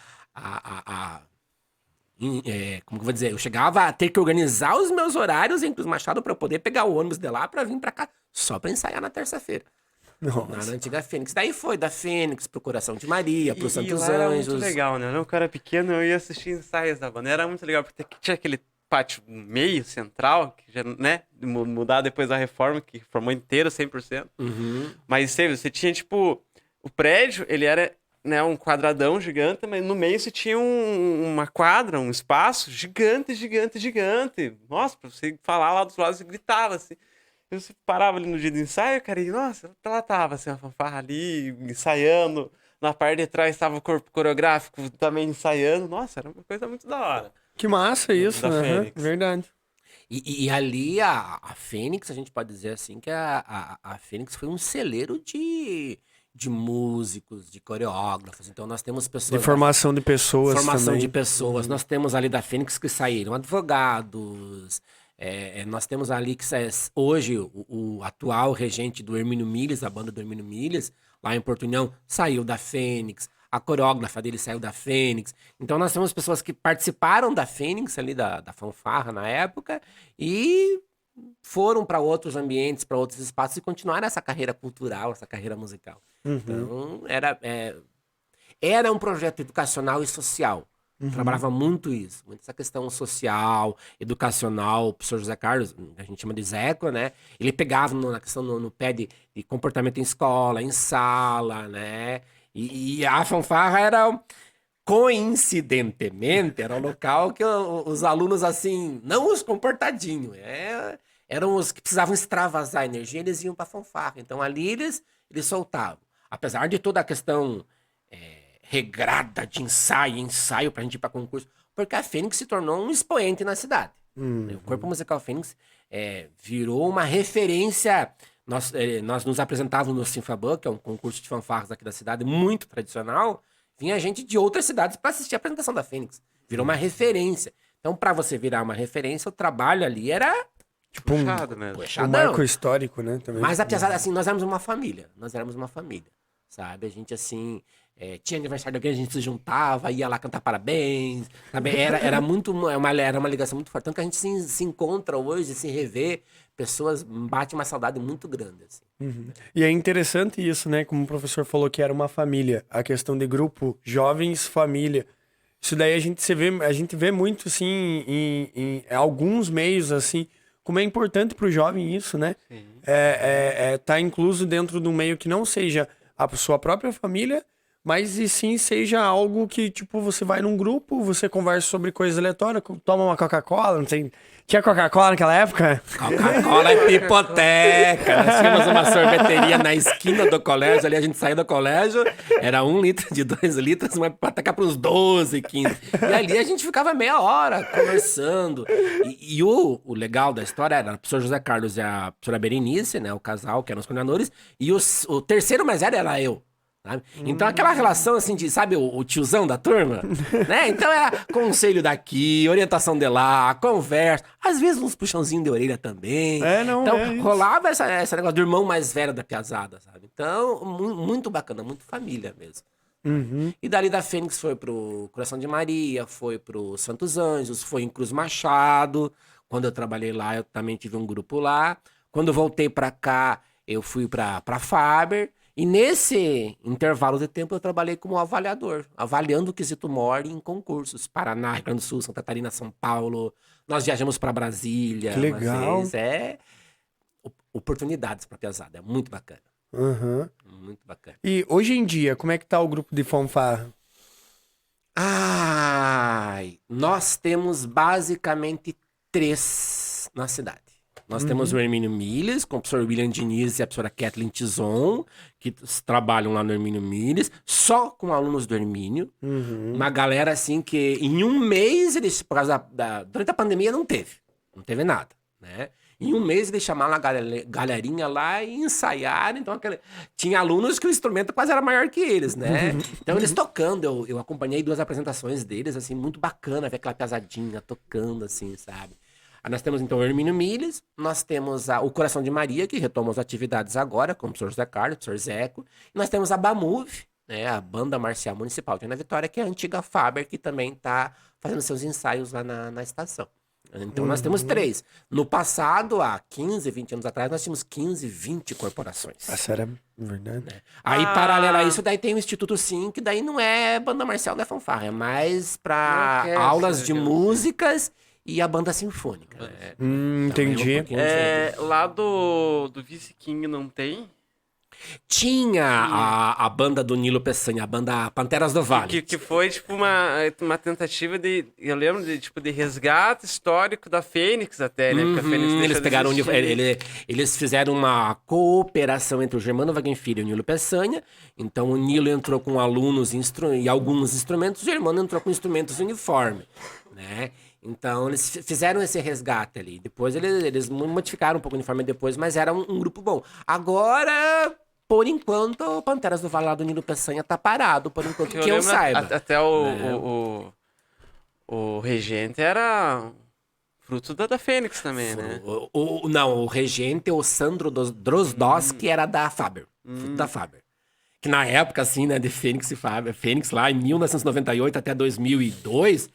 como que eu vou dizer? Eu chegava a ter que organizar os meus horários em Cruz Machado para eu poder pegar o ônibus de lá para vir para cá, só para ensaiar na terça-feira. Na antiga Fênix. Daí foi da Fênix pro Coração de Maria, pro Santos lá Anjos. Era muito legal, né? Eu era um cara pequeno, eu ia assistir ensaios da banda. Era muito legal, porque tinha aquele pátio meio central, que já, né, mudar depois da reforma, que formou inteiro 100%. Mas você tinha, tipo, o prédio, ele era, né, um quadradão gigante, mas no meio você tinha uma quadra, um espaço gigante, gigante, gigante. Nossa, pra você falar lá dos lados, você gritava, assim. E você parava ali no dia do ensaio, cara, e nossa, ela tava, assim, uma fanfarra ali, ensaiando. Na parte de trás estava o corpo coreográfico também ensaiando. Nossa, era uma coisa muito da hora. Que massa isso, Da né? Fênix. Verdade. E ali a Fênix, a gente pode dizer assim, que a Fênix foi um celeiro de músicos, de coreógrafos. Então nós temos pessoas... De formação de pessoas Formação também. de pessoas. Nós temos ali da Fênix que saíram advogados. Nós temos ali que hoje o atual regente do Hermínio Milhas, a banda do Hermínio Milhas, lá em Porto União, saiu da Fênix. A coreógrafa dele saiu da Fênix. Então nós temos pessoas que participaram da Fênix, ali da fanfarra na época, e foram para outros ambientes, para outros espaços e continuaram essa carreira cultural, essa carreira musical. Então era um projeto educacional e social. Trabalhava muito isso, muito essa questão social, educacional. O professor José Carlos, a gente chama de Zeco, né? Ele pegava na questão no pé de comportamento em escola, em sala, né? E a fanfarra era, coincidentemente, era um local que os alunos, assim, não os comportadinhos, eram os que precisavam extravasar energia, eles iam pra fanfarra. Então ali eles soltavam. Apesar de toda a questão regrada de ensaio pra gente ir pra concurso, porque a Fênix se tornou um expoente na cidade. O Corpo Musical Fênix virou uma referência. Nós nos apresentávamos no Sinfabã, que é um concurso de fanfarras aqui da cidade, muito tradicional. Vinha gente de outras cidades para assistir a apresentação da Fênix. Virou uma referência. Então, para você virar uma referência, o trabalho ali era... Tipo Puxado mesmo. um marco histórico, né? Também. Mas apesar, assim, nós éramos uma família. Sabe? A gente, assim... tinha aniversário de alguém, a gente se juntava, ia lá cantar parabéns, sabe? Era uma ligação muito forte. Tanto que a gente se encontra hoje, se revê, pessoas bate uma saudade muito grande, assim. E é interessante isso, né? Como o professor falou que era uma família, a questão de grupo, jovens, família. Isso daí a gente vê muito, assim, em alguns meios, assim, como é importante pro jovem isso, né? Sim. Tá incluso dentro de um meio que não seja a sua própria família, mas e sim seja algo que, tipo, você vai num grupo, você conversa sobre coisas aleatórias, toma uma Coca-Cola, não sei... Tinha Coca-Cola naquela época? Coca-Cola e pipoteca. Nós tínhamos uma sorveteria na esquina do colégio, ali a gente saía do colégio, era 1 litro de 2 litros, uma pipoteca para uns 12, 15. E ali a gente ficava meia hora conversando. E o legal da história era o professor José Carlos e a professora Berenice, né, o casal, que eram os coordenadores, e o terceiro mais velho era eu. Sabe? Então aquela relação assim de, sabe, o tiozão da turma, né? Então conselho daqui, orientação de lá, conversa, às vezes uns puxãozinhos de orelha também. Então rolava esse negócio do irmão mais velho da piazada, sabe? Então, muito bacana, muito família mesmo. E dali da Fênix foi pro Coração de Maria, foi pro Santos Anjos, foi em Cruz Machado. Quando eu trabalhei lá, eu também tive um grupo lá. Quando eu voltei pra cá, eu fui pra Faber. E nesse intervalo de tempo eu trabalhei como avaliador, avaliando o quesito mori em concursos. Paraná, Rio Grande do Sul, Santa Catarina, São Paulo. Nós viajamos para Brasília. Que legal. Oportunidades para piazada. É muito bacana. Muito bacana. E hoje em dia, como é que tá o grupo de fanfarra? Nós temos basicamente 3 na cidade. Nós temos o Hermínio Milhas, com o professor William Diniz e a professora Kathleen Tison, que trabalham lá no Hermínio Milhas, só com alunos do Hermínio. Uma galera, assim, que em 1 mês, eles, por causa durante a pandemia, não teve nada, né? Em 1 mês, eles chamaram a galerinha lá e ensaiaram. Então, tinha alunos que o instrumento quase era maior que eles, né? Então, eles tocando. Eu acompanhei 2 apresentações deles, assim, muito bacana ver aquela piazadinha tocando, assim, sabe? Nós temos, então, o Hermínio Milhas, nós temos o Coração de Maria, que retoma as atividades agora, com o professor José Carlos, o professor Zeco, e nós temos a Bamuv, né, a Banda Marcial Municipal de Ana Vitória, que é a antiga Faber, que também está fazendo seus ensaios lá na estação. Então, nós temos 3. No passado, há 15, 20 anos atrás, nós tínhamos 15, 20 corporações. Essa era verdade. Né? Aí, paralelo a isso, daí tem o Instituto Sim, que daí não é banda marcial, não é fanfarra, é mais para aulas de músicas e a banda sinfônica. Né? Entendi. Então, é um pouquinho diferente. Lá do Vice King não tem? Tinha a banda do Nilo Peçanha, a banda Panteras do Vale. Que foi, tipo, uma tentativa de... Eu lembro de, tipo, de resgate histórico da Fênix até, né? Porque a Fênix deixou Eles de pegaram existir. eles fizeram uma cooperação entre o Germano Wagenfilho e o Nilo Peçanha. Então o Nilo entrou com alunos e alguns instrumentos, o Germano entrou com instrumentos uniforme, né? Então eles fizeram esse resgate ali. Depois eles modificaram um pouco o uniforme depois, mas era um grupo bom. Agora, por enquanto, o Panteras do Vale lá do Nilo Peçanha tá parado, por enquanto que eu lembro saiba. Até o Regente era fruto da Fênix também, né? Não, o regente, o Sandro Drozdowski, era da Faber. Fruto da Faber. Que na época, assim, né, de Fênix e Faber. Fênix lá em 1998 até 2002,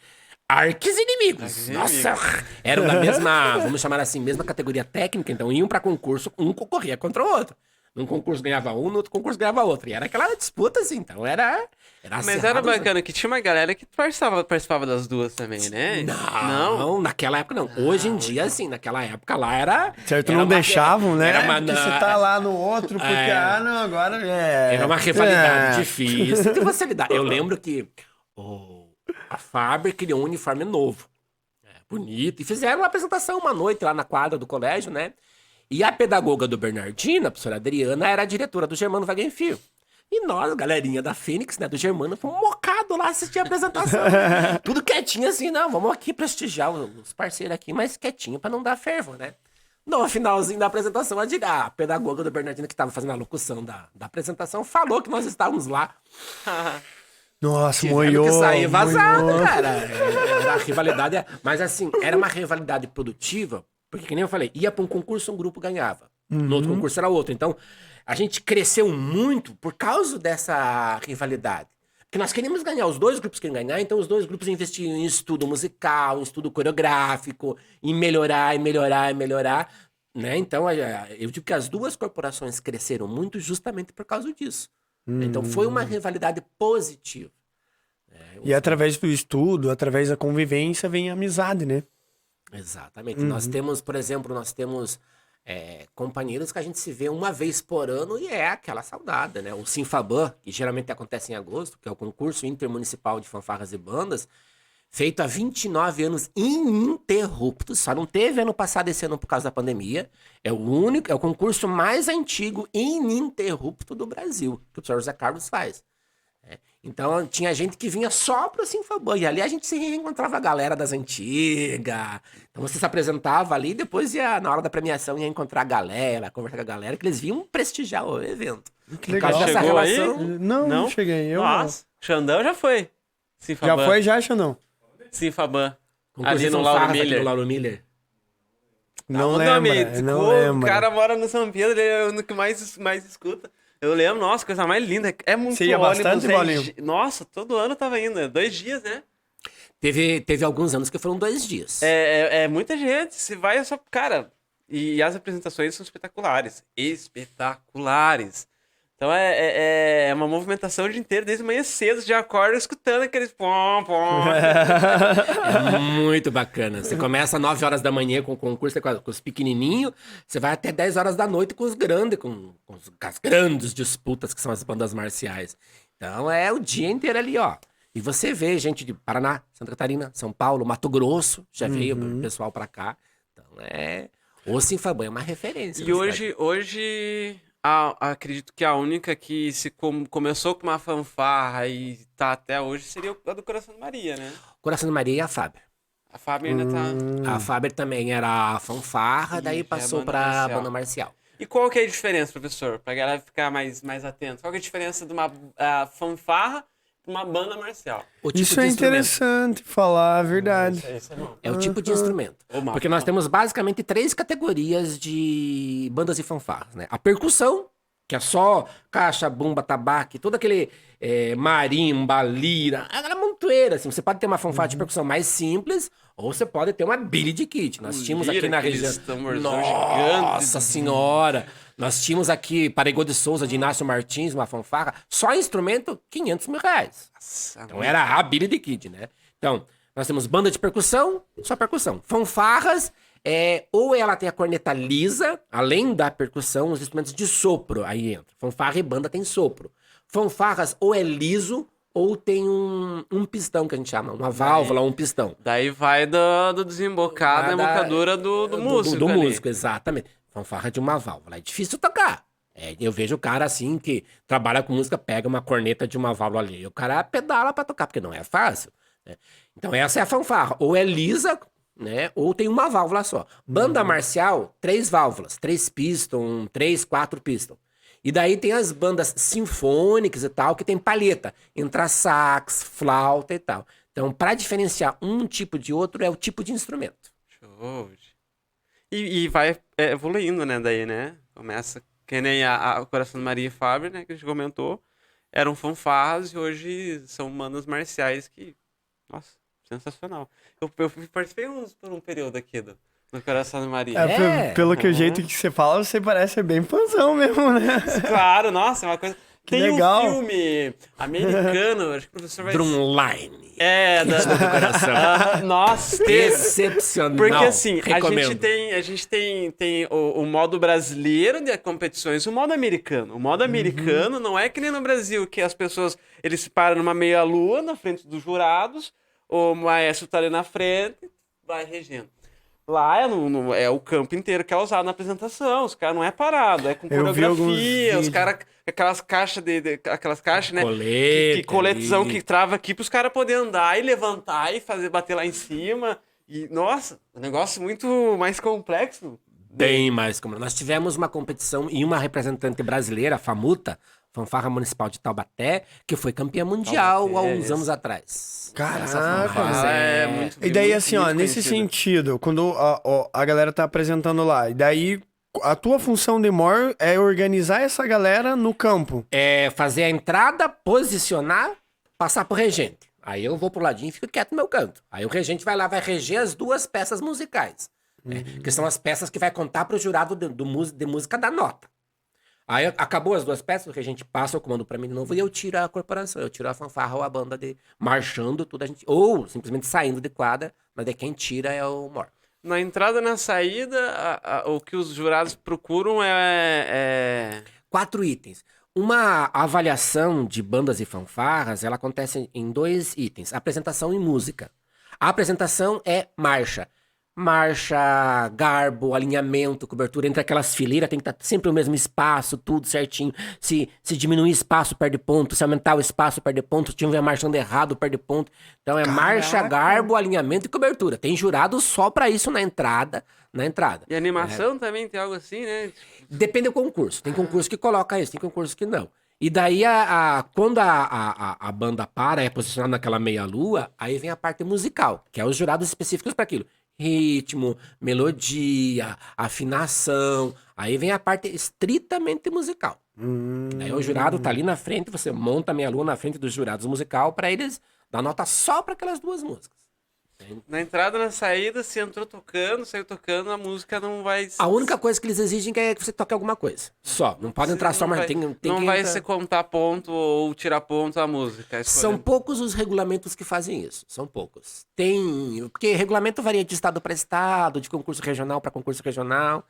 arquis-inimigos. Nossa! Eram da mesma, vamos chamar assim, mesma categoria técnica. Então iam pra concurso, um concorria contra o outro. Num concurso ganhava um, no outro concurso ganhava outro. E era aquela disputa, assim. Então era Mas acirrado, era bacana que tinha uma galera que participava das duas também, né? Não, naquela época não. Hoje em dia, assim, naquela época lá era... Certo, era não uma- deixavam, né? Era uma, Porque você tá lá no outro, porque, não, agora é... Era uma rivalidade difícil de você lidar. Eu lembro que a Faber criou um uniforme novo. Bonito. E fizeram uma apresentação uma noite lá na quadra do colégio, né? E a pedagoga do Bernardino, a professora Adriana, era a diretora do Germano Wagenfilho. E nós, galerinha da Fênix, né, do Germano, fomos mocados lá assistir a apresentação. Tudo quietinho assim, não, vamos aqui prestigiar os parceiros aqui, mas quietinho pra não dar fervo, né? No finalzinho da apresentação, a pedagoga do Bernardino, que tava fazendo a locução da apresentação, falou que nós estávamos lá. Nossa, Tivemos moiou. que sair vazado, moiou. cara. Era a rivalidade. Mas assim, era uma rivalidade produtiva, porque, que nem eu falei, ia pra um concurso, um grupo ganhava. No outro concurso era outro. Então, a gente cresceu muito por causa dessa rivalidade. Porque nós queríamos ganhar, os dois grupos queriam ganhar, então os dois grupos investiam em estudo musical, em estudo coreográfico, em melhorar, né? Então, eu digo que as duas corporações cresceram muito justamente por causa disso. Então, foi uma rivalidade positiva. E através do estudo, através da convivência, vem a amizade, né? Exatamente. Nós temos, por exemplo, companheiros que a gente se vê uma vez por ano e é aquela saudade, né? O Sinfabam, que geralmente acontece em agosto, que é o concurso intermunicipal de fanfarras e bandas, feito há 29 anos ininterruptos, só não teve ano passado esse ano por causa da pandemia. É o concurso mais antigo ininterrupto do Brasil, que o Sr. José Carlos faz. Então tinha gente que vinha só pro Sinfabam, e ali a gente se reencontrava a galera das antigas. Então você se apresentava ali, depois na hora da premiação ia encontrar a galera, conversar com a galera, que eles vinham prestigiar o evento. Que Por causa legal. dessa Chegou aí? relação. Não cheguei. Eu Nossa, Xandão já foi. Sinfabam. Já foi, já, Xandão? Sinfabam. Concurso Ali de no Lauro fanfarras aqui Miller. no Lauro Miller. Não Onde lembro. Não O lembro. cara mora no São Pedro, ele é o que mais escuta. Eu lembro, nossa, coisa mais linda. É muito Você ia bastante, Bolinho? Nossa, todo ano tava indo. 2 dias, né? Teve alguns anos que foram 2 dias. É muita gente. Se vai, é só. Cara, e as apresentações são espetaculares. Espetaculares. Então é uma movimentação o dia inteiro, desde manhã cedo, você já acorda escutando aqueles pom, pom. É muito bacana. Você começa às 9 horas da manhã com o concurso com os pequenininhos, você vai até 10 horas da noite com os grandes, com as grandes disputas que são as bandas marciais. Então é o dia inteiro ali, ó. E você vê gente de Paraná, Santa Catarina, São Paulo, Mato Grosso, já veio o pessoal pra cá. Então o Sinfabam é uma referência. E hoje acredito que a única que começou com uma fanfarra e tá até hoje seria a do Coração de Maria, né? Coração de Maria e a Faber. A Fábio ainda tá... A Faber também era a fanfarra, daí já é passou banda pra marcial. banda marcial. E qual que é a diferença, professor? Pra galera ficar mais atento. Qual que é a diferença de uma fanfarra pra uma banda marcial? O tipo Isso de é instrumento. interessante falar a verdade. Isso é bom. É o tipo de instrumento. Ô, Marcos, Porque nós temos basicamente 3 categorias de bandas e fanfarras, né? A percussão, que é só caixa, bumba, tabaque, todo aquele marimba, lira, aquela montoeira, assim. Você pode ter uma fanfarra de percussão mais simples, ou você pode ter uma Billy de Kit. Nós tínhamos aqui na região... Nossa senhora! Nós tínhamos aqui Paregô de Souza, de Inácio Martins, uma fanfarra, só instrumento, R$500 mil. Então era a Billy de Kid, né? Então, Nós temos banda de percussão, só percussão. Fanfarras, ou ela tem a corneta lisa, além da percussão, os instrumentos de sopro, aí entra. Fanfarra e banda tem sopro. Fanfarras ou é liso, ou tem um pistão que a gente chama, uma válvula ou um pistão. Daí vai do desembocado, da embocadura do músico. Do músico, exatamente. Fanfarra de uma válvula. É difícil tocar. Eu vejo o cara assim que trabalha com música, pega uma corneta de uma válvula ali. E o cara pedala pra tocar, porque não é fácil. Né? Então essa é a fanfarra. Ou é lisa, né? Ou tem uma válvula só. Banda marcial, 3 válvulas. 3 piston, 3, 4 piston. E daí tem as bandas sinfônicas e tal, que tem palheta. Entra sax, flauta e tal. Então, pra diferenciar um tipo de outro, é o tipo de instrumento. Show. E vai evoluindo, né? Daí, né? Começa, que nem o Coração de Maria e Fábio, né? Que a gente comentou. Eram fanfarras e hoje são bandas marciais que... Nossa, sensacional. Eu participei por um período aqui no Coração de Maria. Pelo que o jeito que você fala, você parece ser bem fãzão mesmo, né? Claro, nossa, é uma coisa... Que Tem legal. um filme americano, acho que o professor vai... Drumline. do coração. Nossa, Excepcional. porque assim, Recomendo. a gente tem o modo brasileiro de competições, o modo americano. O modo americano não é que nem no Brasil, que as pessoas, eles se param numa meia-lua na frente dos jurados, o maestro tá ali na frente, vai regendo. Lá é o campo inteiro que é usado na apresentação, os caras não é parado, é com Eu vi alguns coreografia, os vídeos. caras, aquelas caixas aquelas caixas, né? Colete Coletezão ali. que trava aqui pros caras poderem andar e levantar e bater lá em cima. E, nossa, um negócio muito mais complexo. Bem mais como nós tivemos uma competição e uma representante brasileira, a Famuta, Fanfarra Municipal de Taubaté, que foi campeã mundial Taubaté, há uns isso. anos atrás. Caraca, Essa fanfarra mano. é muito E daí, muito, assim, ó, muito nesse conhecida. sentido, quando a galera tá apresentando lá, e daí a tua função de maior é organizar essa galera no campo. É fazer a entrada, posicionar, passar pro regente. Aí eu vou pro ladinho e fico quieto no meu canto. Aí o regente vai lá, vai reger as 2 peças musicais. Né? Que são as peças que vai contar pro jurado de música da nota. Aí acabou as 2 peças, o regente passa o comando pra mim de novo e eu tiro a corporação. Eu tiro a fanfarra ou a banda marchando, tudo a gente... Ou simplesmente saindo de quadra, mas de quem tira é o mor. Na entrada e na saída, o que os jurados procuram é 4 itens. Uma avaliação de bandas e fanfarras, ela acontece em 2 itens. Apresentação e música. A apresentação é marcha. Marcha, garbo, alinhamento, cobertura. Entre aquelas fileiras tem que estar sempre o mesmo espaço, tudo certinho. Se diminuir espaço, perde ponto. Se aumentar o espaço, perde ponto. Se tiver marchando errado, perde ponto. Então é marcha, garbo, alinhamento e cobertura. Tem jurado só pra isso na entrada. E animação também tem algo assim, né? Depende do concurso. Tem concurso que coloca isso, tem concurso que não. E daí, quando a banda é posicionada naquela meia-lua, aí vem a parte musical, que é os jurados específicos para aquilo. Ritmo, melodia, afinação. Aí vem a parte estritamente musical. Aí o jurado tá ali na frente, você monta a meia-lua na frente dos jurados musical para eles dar nota só para aquelas 2 músicas. Na entrada e na saída, se entrou tocando, saiu tocando, a música não vai... A única coisa que eles exigem é que você toque alguma coisa. Só. Não pode entrar só, mas tem não que vai entrar... se contar ponto ou tirar ponto a música. São poucos os regulamentos que fazem isso. São poucos. Porque regulamento varia de estado para estado, de concurso regional para concurso regional,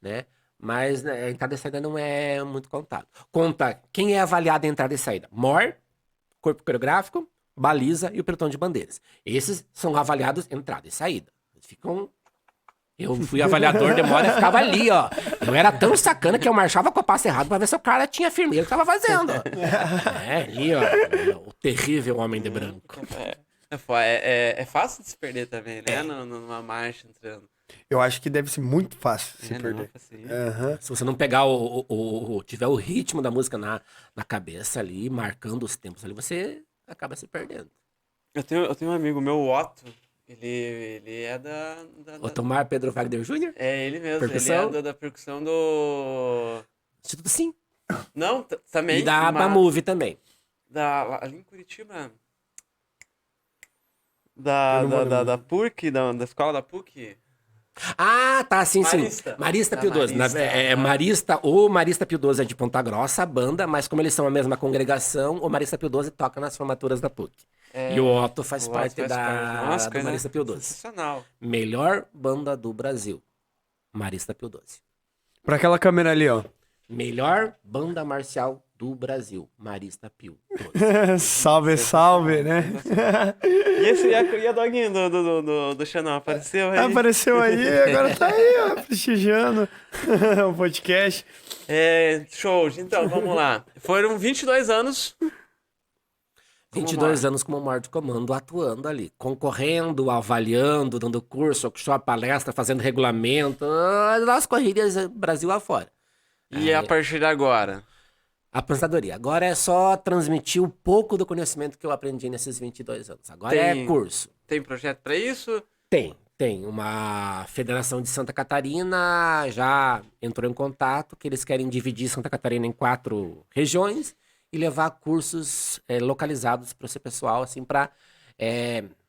né? Mas né, a entrada e saída não é muito contado. Conta quem é avaliado em entrada e saída. MOR, corpo coreográfico, baliza e o pelotão de bandeiras. Esses são avaliados entrada e saída. Eles ficam... Eu fui avaliador de MOR e ficava ali, ó. Eu era tão sacana que eu marchava com a passo errado pra ver se o cara tinha firmeza que tava fazendo. Ali, ó. O terrível homem de branco. É fácil de se perder também, né? Numa marcha entrando. Eu acho que deve ser muito fácil se perder. Não, Se você não pegar tiver o ritmo da música na cabeça ali, marcando os tempos ali, você acaba se perdendo. Eu tenho um amigo meu, o Otto, ele é da Otomar Pedro Wagner Jr.? É ele mesmo, Percussão? ele é da percussão do... Instituto Sim. Não, também. E da Bamove também. Ali em Curitiba. Da PUC, da escola da PUC. Ah, tá, sim. Marista. Pio 12. Marista ou Marista Pio 12 é de Ponta Grossa, a banda, mas como eles são a mesma congregação, o Marista Pio 12 toca nas formaturas da PUC. E o Otto faz O parte Otto faz parte. Nossa, do coisa Marista Pio XII. sensacional. Melhor banda do Brasil, Marista Pio XII. Pra aquela câmera ali, ó. Melhor banda marcial do Brasil, Marista Pio XII. Salve, salve, né? E a doguinha do Xanão apareceu aí? Apareceu aí, agora tá aí, ó, prestigiando o podcast. Show. Então, vamos lá. Foram 22 anos. 22 anos como maior de comando, atuando ali, concorrendo, avaliando, dando curso, workshop, palestra, fazendo regulamento, nas corridas Brasil afora. E a partir de agora? Aposentadoria. Agora é só transmitir um pouco do conhecimento que eu aprendi nesses 22 anos. Agora é curso. Tem projeto para isso? Tem. Uma federação de Santa Catarina já entrou em contato que eles querem dividir Santa Catarina em 4 regiões e levar cursos localizados para esse pessoal, assim, para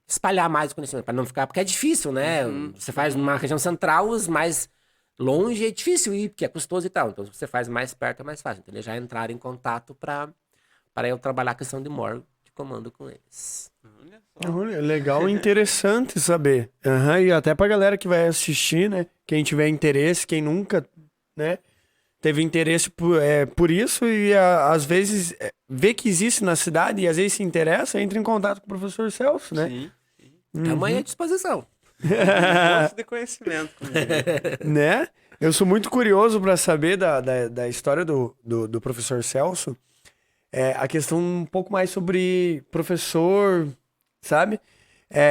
espalhar mais o conhecimento, para não ficar... Porque é difícil, né? Você faz numa região central, os mais longe é difícil ir, porque é custoso e tal. Então, se você faz mais perto, é mais fácil. Então, eles já entraram em contato para eu trabalhar a questão de comando com eles. Olha, legal e interessante saber. E até pra galera que vai assistir, né? Quem tiver interesse, quem nunca, né? Teve interesse por isso e às vezes vê que existe na cidade e às vezes se interessa, entra em contato com o professor Celso, né? Sim. Tamanho à disposição. Gosto de conhecimento comigo. Né? Eu sou muito curioso para saber da história do professor Celso. A questão um pouco mais sobre professor, sabe?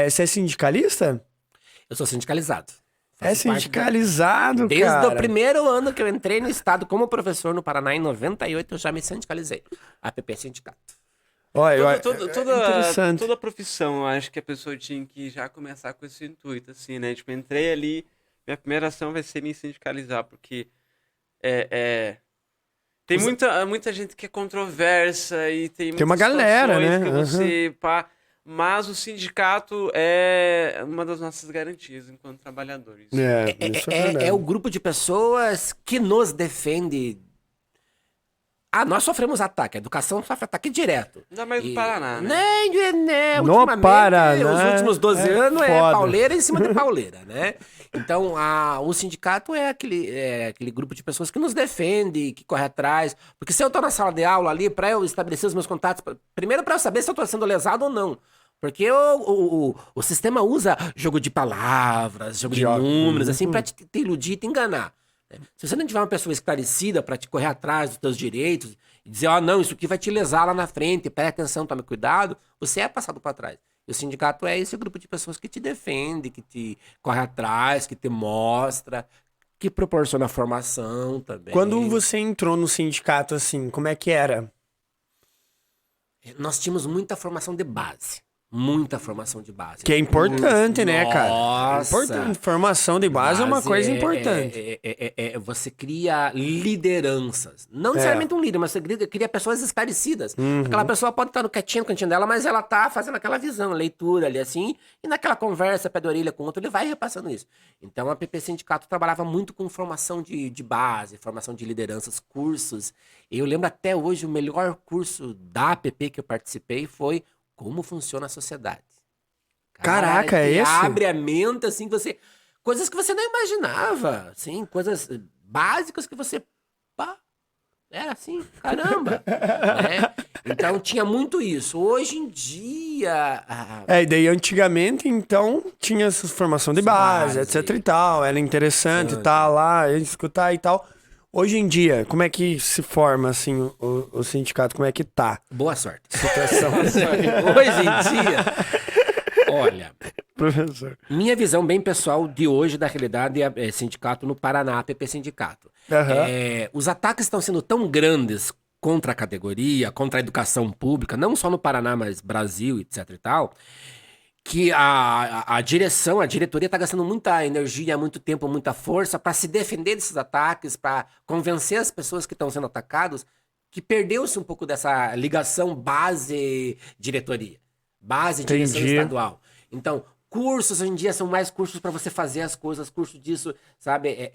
Você é sindicalista? Eu sou sindicalizado. É sindicalizado, Desde cara. o primeiro ano que eu entrei no estado como professor no Paraná, em 98, eu já me sindicalizei. APP Sindicato. Olha, Toda profissão, eu acho que a pessoa tinha que já começar com esse intuito, assim, né? Tipo, entrei ali, minha primeira ação vai ser me sindicalizar, porque tem muita gente que é controversa e tem uma galera, né? Que você, mas o sindicato é uma das nossas garantias enquanto trabalhadores. É o grupo de pessoas que nos defende. Nós sofremos ataque. A educação sofre ataque direto. Ainda mais no Paraná, né? No Ultimamente, Paraná, os últimos 12 anos é foda. pauleira em cima de pauleira, né? Então, o sindicato é aquele grupo de pessoas que nos defende, que corre atrás. Porque se eu tô na sala de aula ali, para eu estabelecer os meus contatos, primeiro para eu saber se eu tô sendo lesado ou não. Porque o sistema usa jogo de palavras, jogo de números, assim, pra te iludir e te enganar. Se você não tiver uma pessoa esclarecida para te correr atrás dos teus direitos e dizer, não, isso aqui vai te lesar lá na frente, presta atenção, tome cuidado, você é passado para trás. E o sindicato é esse grupo de pessoas que te defende, que te corre atrás, que te mostra, que proporciona formação também. Quando você entrou no sindicato, assim, como é que era? Nós tínhamos muita formação de base. Muita formação de base. Que é importante, né, cara? Nossa. Importante. Formação de base é uma coisa importante. Você cria lideranças. Não necessariamente um líder, mas você cria pessoas esclarecidas. Aquela pessoa pode estar no cantinho dela, mas ela tá fazendo aquela visão, leitura ali assim, e naquela conversa, pé de orelha com o outro, ele vai repassando isso. Então a PP Sindicato trabalhava muito com formação de base, formação de lideranças, cursos. Eu lembro até hoje, o melhor curso da APP que eu participei foi Como Funciona a Sociedade. Caraca, é esse? Abre a mente, assim, coisas que você não imaginava, assim, coisas básicas que você... era assim, caramba. Né? Então tinha muito isso. Hoje em dia... E daí antigamente, então, tinha essa formação de base, etc e tal. Era interessante estar lá, escutar e tal. Hoje em dia, como é que se forma, assim, o sindicato? Como é que tá? Boa sorte. Situação. Hoje em dia, olha, professor, minha visão bem pessoal de hoje da realidade é sindicato no Paraná, APP Sindicato. Os ataques estão sendo tão grandes contra a categoria, contra a educação pública, não só no Paraná, mas Brasil, etc e tal, que a diretoria está gastando muita energia, muito tempo, muita força para se defender desses ataques, para convencer as pessoas que estão sendo atacadas que perdeu-se um pouco dessa ligação base-diretoria, base-direção estadual. Então, cursos hoje em dia são mais cursos para você fazer as coisas, curso disso, sabe?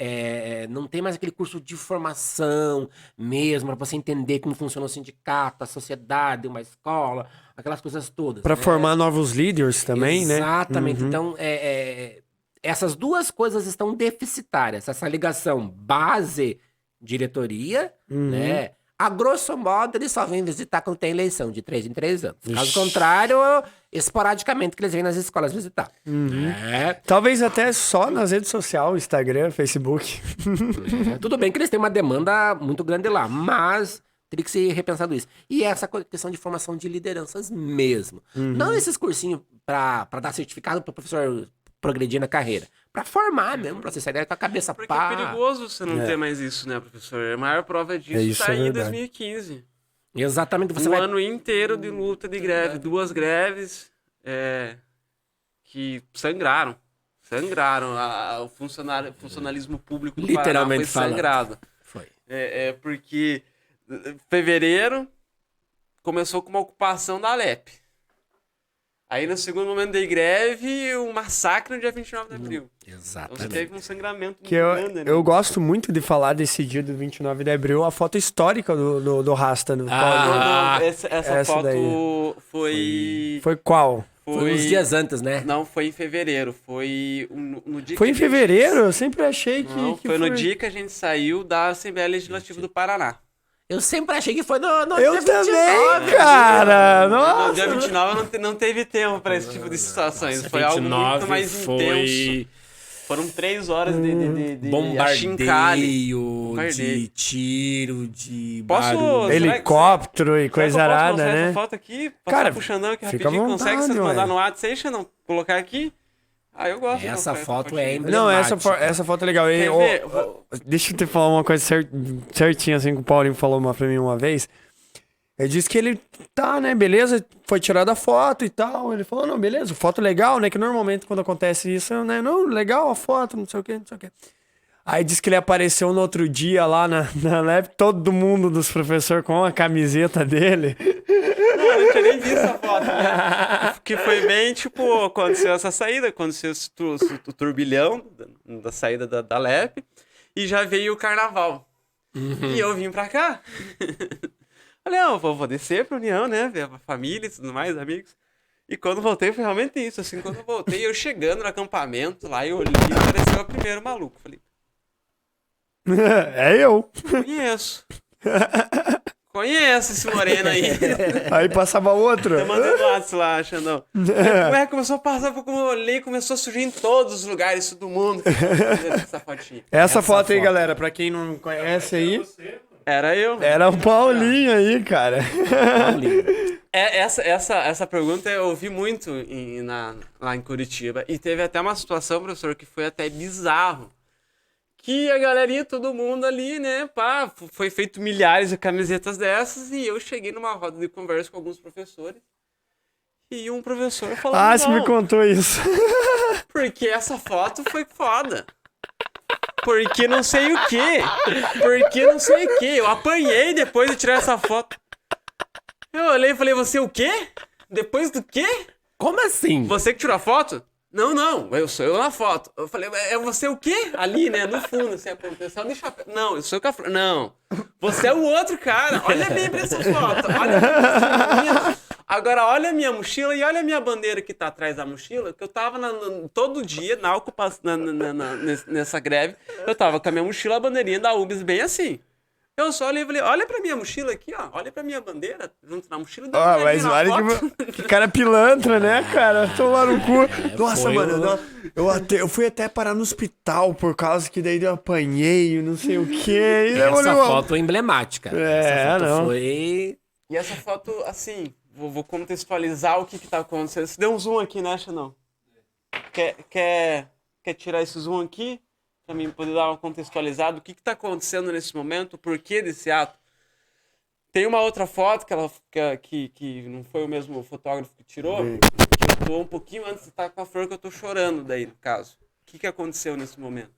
Não tem mais aquele curso de formação mesmo, para você entender como funciona o sindicato, a sociedade, uma escola, aquelas coisas todas. Pra né? formar novos líderes também, né? Exatamente. Então, essas duas coisas estão deficitárias. Essa ligação base-diretoria, né? A grosso modo, eles só vêm visitar quando tem eleição, de 3 em 3 anos. Caso contrário, esporadicamente que eles vêm nas escolas visitar. Talvez até só nas redes sociais, Instagram, Facebook. Tudo bem que eles têm uma demanda muito grande lá, mas teria que ser repensado isso. E essa questão de formação de lideranças mesmo. Não esses cursinhos pra dar certificado para o professor progredir na carreira. Pra formar mesmo, pra você sair com a cabeça Porque pá. é perigoso você não ter mais isso, né, professor? A maior prova disso Isso tá é aí em verdade. 2015. Exatamente, você Um vai... ano inteiro de luta de greve. 2 greves que sangraram. Sangraram. O funcionalismo público do Literalmente Paraná foi sangrado. Foi. Porque fevereiro começou com uma ocupação da Alep. Aí no segundo momento da greve, um massacre no dia 29 de abril. Então você Exatamente. teve um sangramento muito Que grande, né? eu gosto muito de falar desse dia do 29 de abril, a foto histórica do Rasta. No Ah, Essa foto daí. foi... Foi qual? Foi uns dias antes, né? Não, foi em fevereiro. Foi no dia Foi que em fevereiro? Eu sempre achei que, Não, que foi no dia que a gente saiu da Assembleia Legislativa do Paraná. Eu sempre achei que foi no Eu dia 29. também, cara! No Nossa! dia 29 não teve tempo para esse tipo de situações. Foi algo muito mais intenso. Foram 3 horas de achincalhe. De tiro, de Posso- barulho. Helicóptero e Será que coisa eu posso arada, mostrar né? essa foto aqui? Passar Cara, pro Xandão aqui fica à rapidinho. Consegue vontade, você mandar ué. no WhatsApp aí, Xandão? Colocar aqui? Ah, eu gosto. de Essa colocar foto fotinha. é Não, essa emblemática. foto é legal. Quer ver? Deixa eu te falar uma coisa certinha, assim, que o Paulinho falou pra mim uma vez. Ele disse que ele tá, né, beleza, foi tirada a foto e tal. Ele falou, não, beleza, foto legal, né, que normalmente quando acontece isso, né, não, legal a foto, não sei o quê, não sei o quê. Aí disse que ele apareceu no outro dia lá na Lab, todo mundo dos professores com a camiseta dele. Não, eu não tinha nem visto essa foto, né? Que foi bem, tipo, aconteceu essa saída, aconteceu o turbilhão da saída da LEP e já veio o carnaval. E eu vim pra cá. Falei, não, vou descer pra União, né? Ver a família e tudo mais, amigos. E quando voltei foi realmente isso, assim, quando eu voltei, eu chegando no acampamento lá, eu olhei e apareceu o primeiro maluco. Falei, É eu. Conheço esse moreno aí. Aí passava outro. Eu mandei no WhatsApp lá, Xandão. Começou a passar, como eu olhei, começou a surgir em todos os lugares, todo mundo. Essa fotinha. Essa foto aí, galera, pra quem não conhece aí, Era eu. era o Paulinho aí, cara. Essa pergunta eu ouvi muito lá em Curitiba. E teve até uma situação, professor, que foi até bizarro. Que a galerinha, todo mundo ali, né, pá, foi feito milhares de camisetas dessas e eu cheguei numa roda de conversa com alguns professores e um professor falou, Ah, você me contou isso. porque essa foto foi foda. Porque não sei o quê. Porque não sei o quê. Eu apanhei depois de tirar essa foto. Eu olhei e falei, você o quê? Depois do quê? Como assim? Você que tirou a foto? Não, sou eu na foto. Eu falei, é você o quê? Ali, né, no fundo, assim, o pessoal de chapéu. Não, eu sou o Cafrão. Não, você é o outro cara. Olha bem pra essa foto. Olha bem pra essa. Agora, olha a minha mochila e olha a minha bandeira que tá atrás da mochila, que eu tava todo dia na ocupação, nessa greve, eu tava com a minha mochila, a bandeirinha da UBS bem assim. Eu só olhei e falei, olha pra minha mochila aqui, ó. Olha pra minha bandeira junto na mochila. Ó, mas olha que cara pilantra, né, cara? Tomar no cu. Nossa, mano, eu fui até parar no hospital por causa que daí eu apanhei, não sei o quê. E Essa foto é emblemática. Essa foto não. foi... E essa foto, assim, vou contextualizar o que tá acontecendo. Você deu um zoom aqui, né, Xandão? Quer tirar esse zoom aqui? Pra mim poder dar uma contextualizada. O que tá acontecendo nesse momento? O porquê desse ato? Tem uma outra foto que não foi o mesmo fotógrafo que tirou. Que eu tô um pouquinho antes de estar com a flor que eu tô chorando daí, no caso. O que aconteceu nesse momento?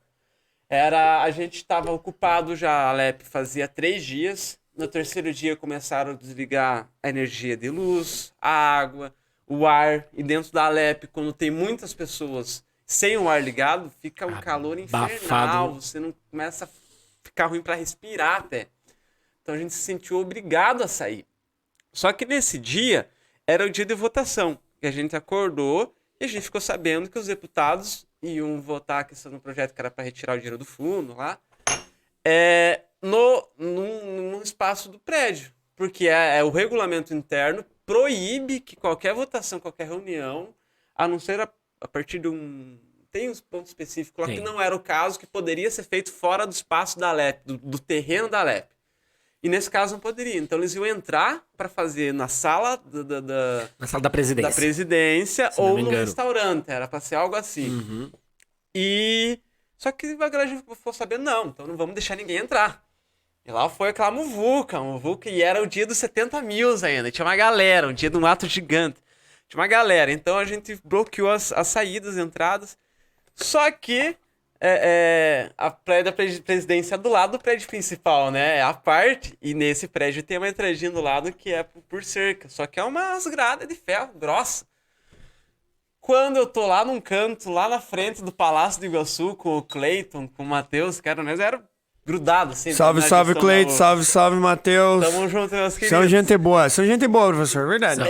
A gente tava ocupado já, a LEP fazia 3 dias. No terceiro dia começaram a desligar a energia de luz, a água, o ar, e dentro da Alep, quando tem muitas pessoas sem o ar ligado, fica um calor infernal, você não começa a ficar ruim para respirar até. Então a gente se sentiu obrigado a sair. Só que nesse dia era o dia de votação, que a gente acordou e a gente ficou sabendo que os deputados iam votar a questão do projeto que era para retirar o dinheiro do fundo lá, num espaço do prédio. Porque o regulamento interno proíbe que qualquer votação, qualquer reunião, a não ser a partir de tem uns pontos específicos lá que não era o caso, que poderia ser feito fora do espaço da Alep, do terreno da Alep. E nesse caso não poderia. Então eles iam entrar para fazer na sala na sala da presidência. Da presidência ou no restaurante. Era para ser algo assim. Uhum. Só que a galera ficou sabendo, não, então não vamos deixar ninguém entrar. E lá foi aquela muvuca, e era o dia dos 70 mil ainda. Tinha uma galera, um dia de um ato gigante. Tinha uma galera. Então a gente bloqueou as saídas, as entradas. Só que a prédio da presidência é do lado do prédio principal, né? É a parte, e nesse prédio tem uma entradinha do lado que é por cerca. Só que é umas grades de ferro grossa. Quando eu tô lá num canto, lá na frente do Palácio do Iguaçu, com o Cleiton, com o Matheus, que era grudado, assim. Salve, salve, Cleiton, salve, Matheus. Tamo junto, meus queridos. São gente boa, professor, verdade.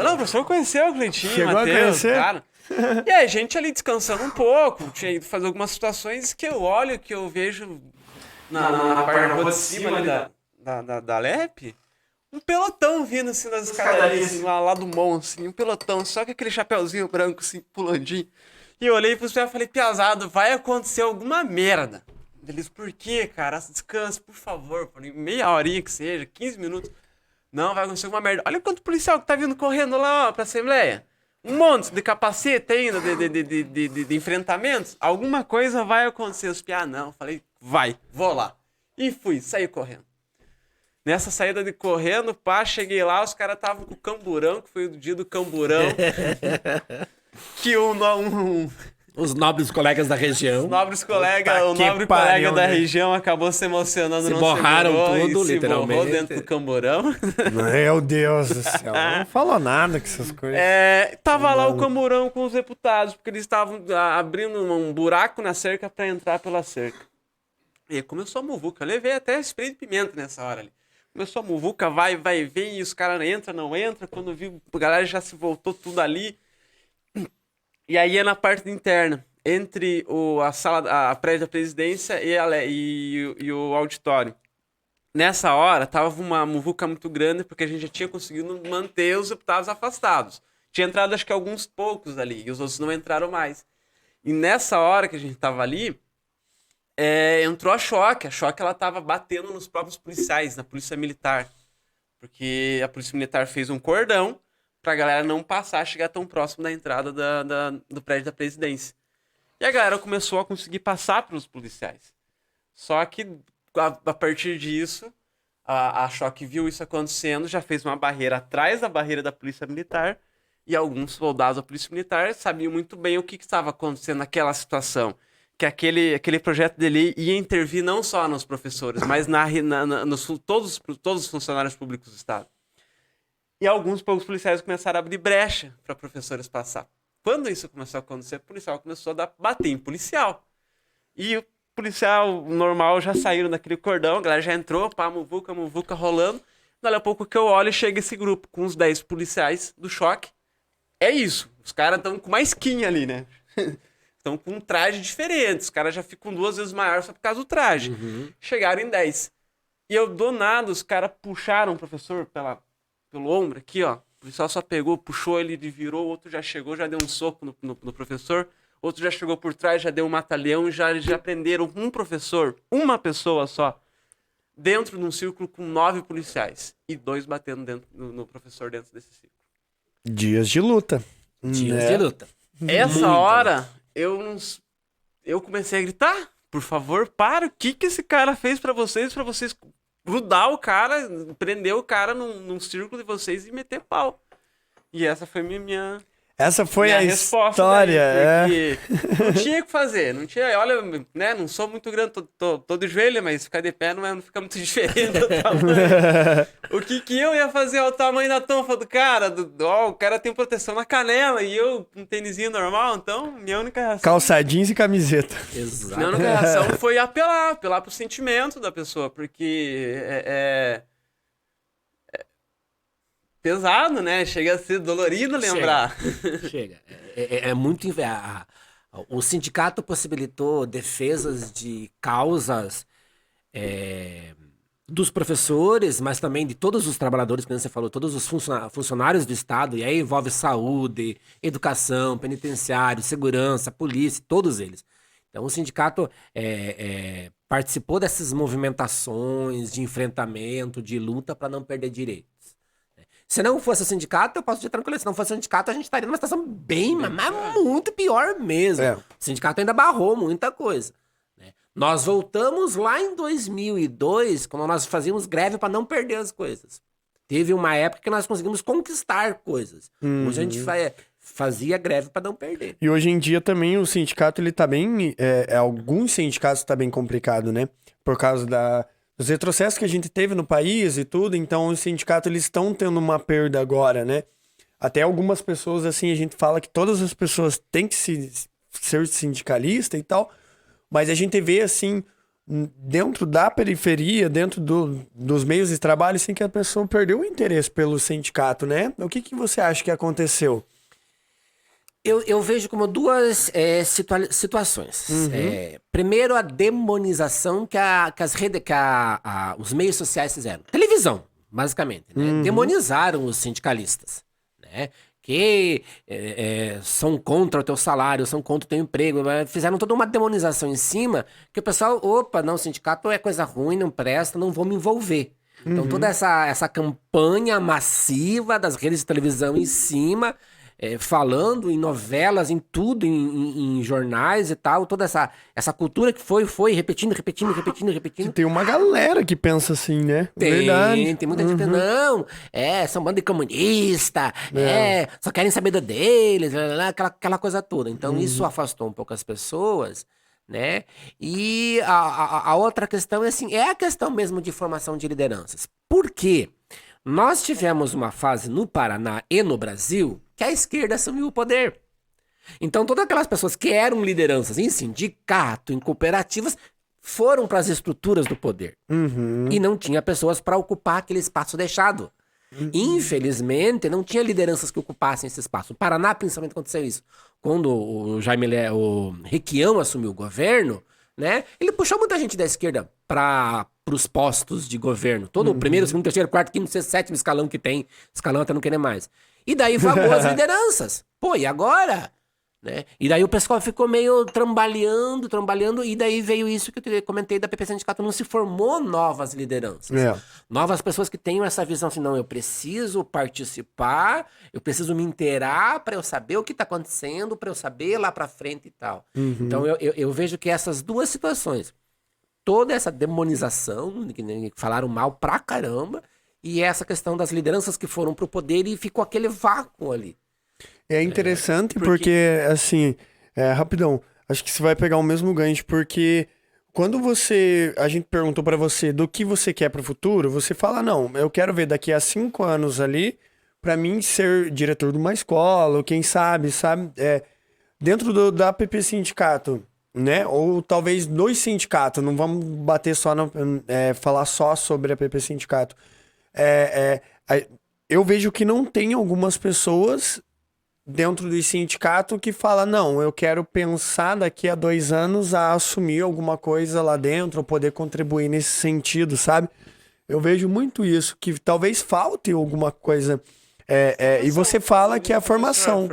Não, o professor conheceu o Cleitinho, Chegou Matheus, a conhecer? cara. E aí, a gente ali descansando um pouco, tinha ido fazer algumas situações que eu olho, que eu vejo na parte de cima ali da Alep, um pelotão vindo assim das escadarias, assim, lá do monte, assim, um pelotão, só com aquele chapeuzinho branco, assim, pulandinho. E eu olhei pros pés e falei, piazado, vai acontecer alguma merda. Eles, por quê, cara? Descansa, por favor, por meia horinha que seja, 15 minutos. Não, vai acontecer alguma merda. Olha quanto policial que tá vindo correndo lá, ó, pra Assembleia. Um monte de capacete ainda, de enfrentamentos. Alguma coisa vai acontecer. Os piá, não. Falei, vou lá. E fui, saí correndo. Nessa saída de correndo, cheguei lá, os caras estavam com o camburão, que foi o dia do camburão. Que os nobres colegas da região. Os nobres colegas, o nobre colega da região acabou se emocionando. Se borraram tudo, literalmente. Se borrou dentro do camburão. Meu Deus do céu. Não falou nada com essas coisas. Tava lá o camburão com os deputados, porque eles estavam abrindo um buraco na cerca para entrar pela cerca. E começou a muvuca. Eu levei até spray de pimenta nessa hora ali. Começou a muvuca, vai, vem, e os caras entram, não entra. Quando viu, a galera já se voltou tudo ali. E aí é na parte interna, entre a prédio da presidência e o auditório. Nessa hora, tava uma muvuca muito grande, porque a gente já tinha conseguido manter os deputados afastados. Tinha entrado, acho que alguns poucos ali, e os outros não entraram mais. E nessa hora que a gente tava ali, entrou a Choque. A Choque, ela tava batendo nos próprios policiais, na polícia militar. Porque a polícia militar fez um cordão pra galera não passar, chegar tão próximo da entrada do prédio da presidência. E a galera começou a conseguir passar pelos policiais. Só que, a partir disso, a Choque viu isso acontecendo, já fez uma barreira atrás da barreira da polícia militar, e alguns soldados da polícia militar sabiam muito bem o que estava acontecendo naquela situação. Que aquele projeto dele ia intervir não só nos professores, mas todos os funcionários públicos do Estado. E alguns poucos policiais começaram a abrir brecha para professores passar. Quando isso começou a acontecer, o policial começou a bater em policial. E o policial normal já saíram daquele cordão, a galera já entrou, muvuca rolando. Dali a pouco que eu olho, chega esse grupo com uns 10 policiais do Choque. É isso, os caras estão com uma skin ali, né? Estão com um traje diferente, os caras já ficam 2 vezes maior só por causa do traje. Uhum. Chegaram em 10. E eu, do nada, os caras puxaram o professor pelo ombro aqui, ó. O policial só pegou, puxou, ele virou, o outro já chegou, já deu um soco no professor, outro já chegou por trás, já deu um mata-leão e já prenderam um professor, uma pessoa só, dentro de um círculo com 9 policiais. E 2 batendo no professor dentro desse círculo. Dias de luta. Dias de luta. Essa hora, eu comecei a gritar, por favor, para, o que esse cara fez pra vocês grudar o cara, prender o cara num círculo de vocês e meter pau. E essa foi minha... Essa foi minha a resposta história. daí, porque não tinha o que fazer, não tinha, olha, né, não sou muito grande, tô de joelho, mas ficar de pé não fica muito diferente do tamanho. O que eu ia fazer ao tamanho da tampa do cara? O cara tem proteção na canela e eu um tênisinho normal, então minha única reação... Calça jeans e camiseta. Exato. Minha única reação foi apelar pro sentimento da pessoa, porque é pesado, né? Chega a ser dolorido lembrar. Chega. É muito... O sindicato possibilitou defesas de causas dos professores, mas também de todos os trabalhadores, como você falou, todos os funcionários do Estado, e aí envolve saúde, educação, penitenciário, segurança, polícia, todos eles. Então o sindicato participou dessas movimentações de enfrentamento, de luta para não perder direitos. Se não fosse o sindicato, eu posso dizer tranquilo, se não fosse o sindicato, a gente estaria numa situação mas muito pior mesmo. O sindicato ainda barrou muita coisa. Né? Nós voltamos lá em 2002, quando nós fazíamos greve para não perder as coisas. Teve uma época que nós conseguimos conquistar coisas. Hoje a gente fazia greve para não perder. E hoje em dia também o sindicato, ele tá bem... alguns sindicatos tá bem complicado, né? Por causa dos retrocessos que a gente teve no país e tudo, então os sindicatos, eles estão tendo uma perda agora, né? Até algumas pessoas, assim, a gente fala que todas as pessoas têm que ser sindicalista e tal, mas a gente vê, assim, dentro da periferia, dentro dos meios de trabalho, assim, que a pessoa perdeu o interesse pelo sindicato, né? O que você acha que aconteceu? Eu vejo como duas situações. Primeiro, a demonização que os meios sociais fizeram. Televisão, basicamente. Né? Demonizaram os sindicalistas. Né? Que são contra o teu salário, são contra o teu emprego. Fizeram toda uma demonização em cima que o pessoal, não, sindicato é coisa ruim, não presta, não vou me envolver. Então toda essa campanha massiva das redes de televisão em cima... falando em novelas, em tudo, em jornais e tal, toda essa cultura que foi repetindo. Tem uma galera que pensa assim, né? Verdade. Tem muita gente que pensa, não, são bando de comunista, só querem saber deles, aquela coisa toda. Então isso afastou um pouco as pessoas, né? E a outra questão é a questão mesmo de formação de lideranças. Por quê? Nós tivemos uma fase no Paraná e no Brasil que a esquerda assumiu o poder. Então, todas aquelas pessoas que eram lideranças em sindicato, em cooperativas, foram para as estruturas do poder. E não tinha pessoas para ocupar aquele espaço deixado. Infelizmente, não tinha lideranças que ocupassem esse espaço. No Paraná, principalmente, aconteceu isso. Quando o Requião assumiu o governo, né, ele puxou muita gente da esquerda para os postos de governo. Todo o primeiro, segundo, terceiro, quarto, quinto, sexto, sétimo escalão que tem. Escalão até não querer mais. E daí vagou as lideranças. Pô, e agora? Né? E daí o pessoal ficou meio trambaleando, e daí veio isso que eu comentei da PP Sindicato, não se formou novas lideranças. Novas pessoas que tenham essa visão assim, não, eu preciso participar, eu preciso me inteirar para eu saber o que está acontecendo, para eu saber lá para frente e tal. Então eu vejo que essas duas situações, toda essa demonização, que falaram mal pra caramba, e essa questão das lideranças que foram pro poder e ficou aquele vácuo ali. É interessante porque, assim, rapidão, acho que você vai pegar o mesmo gancho, porque quando a gente perguntou pra você do que você quer pro futuro, você fala, não, eu quero ver daqui a 5 anos ali, pra mim ser diretor de uma escola, ou quem sabe, dentro da PP Sindicato, né? Ou talvez dois sindicatos, não vamos bater só, falar só sobre a PP Sindicato. Eu vejo que não tem algumas pessoas dentro do sindicato que fala, não, eu quero pensar daqui a 2 anos a assumir alguma coisa lá dentro, ou poder contribuir nesse sentido, sabe? Eu vejo muito isso, que talvez falte alguma coisa. E você fala que é a formação.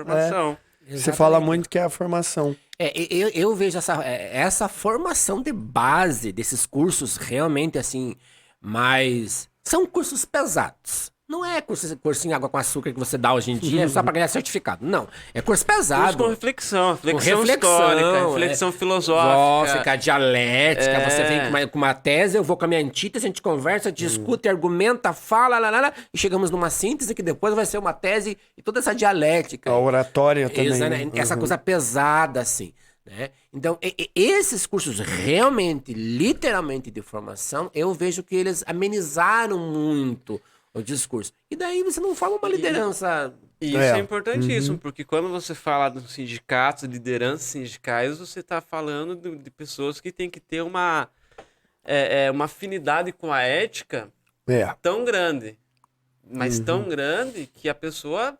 Você fala muito que é a formação. Eu vejo essa formação de base desses cursos realmente assim, mas são cursos pesados. Não é cursinho água com açúcar que você dá hoje em dia só pra ganhar certificado. Não. É curso pesado. Com reflexão histórica, reflexão filosófica. Dialética. Você vem com uma tese, eu vou com a minha antítese, a gente conversa, discute, argumenta, fala, e chegamos numa síntese que depois vai ser uma tese e toda essa dialética. A oratória também. Essa coisa pesada, assim. Né? Então, esses cursos realmente, literalmente de formação, eu vejo que eles amenizaram muito o discurso. E daí você não forma uma liderança. E isso é importantíssimo, porque quando você fala dos sindicatos, lideranças sindicais, você está falando de pessoas que têm que ter uma afinidade com a ética tão grande, mas tão grande que a pessoa...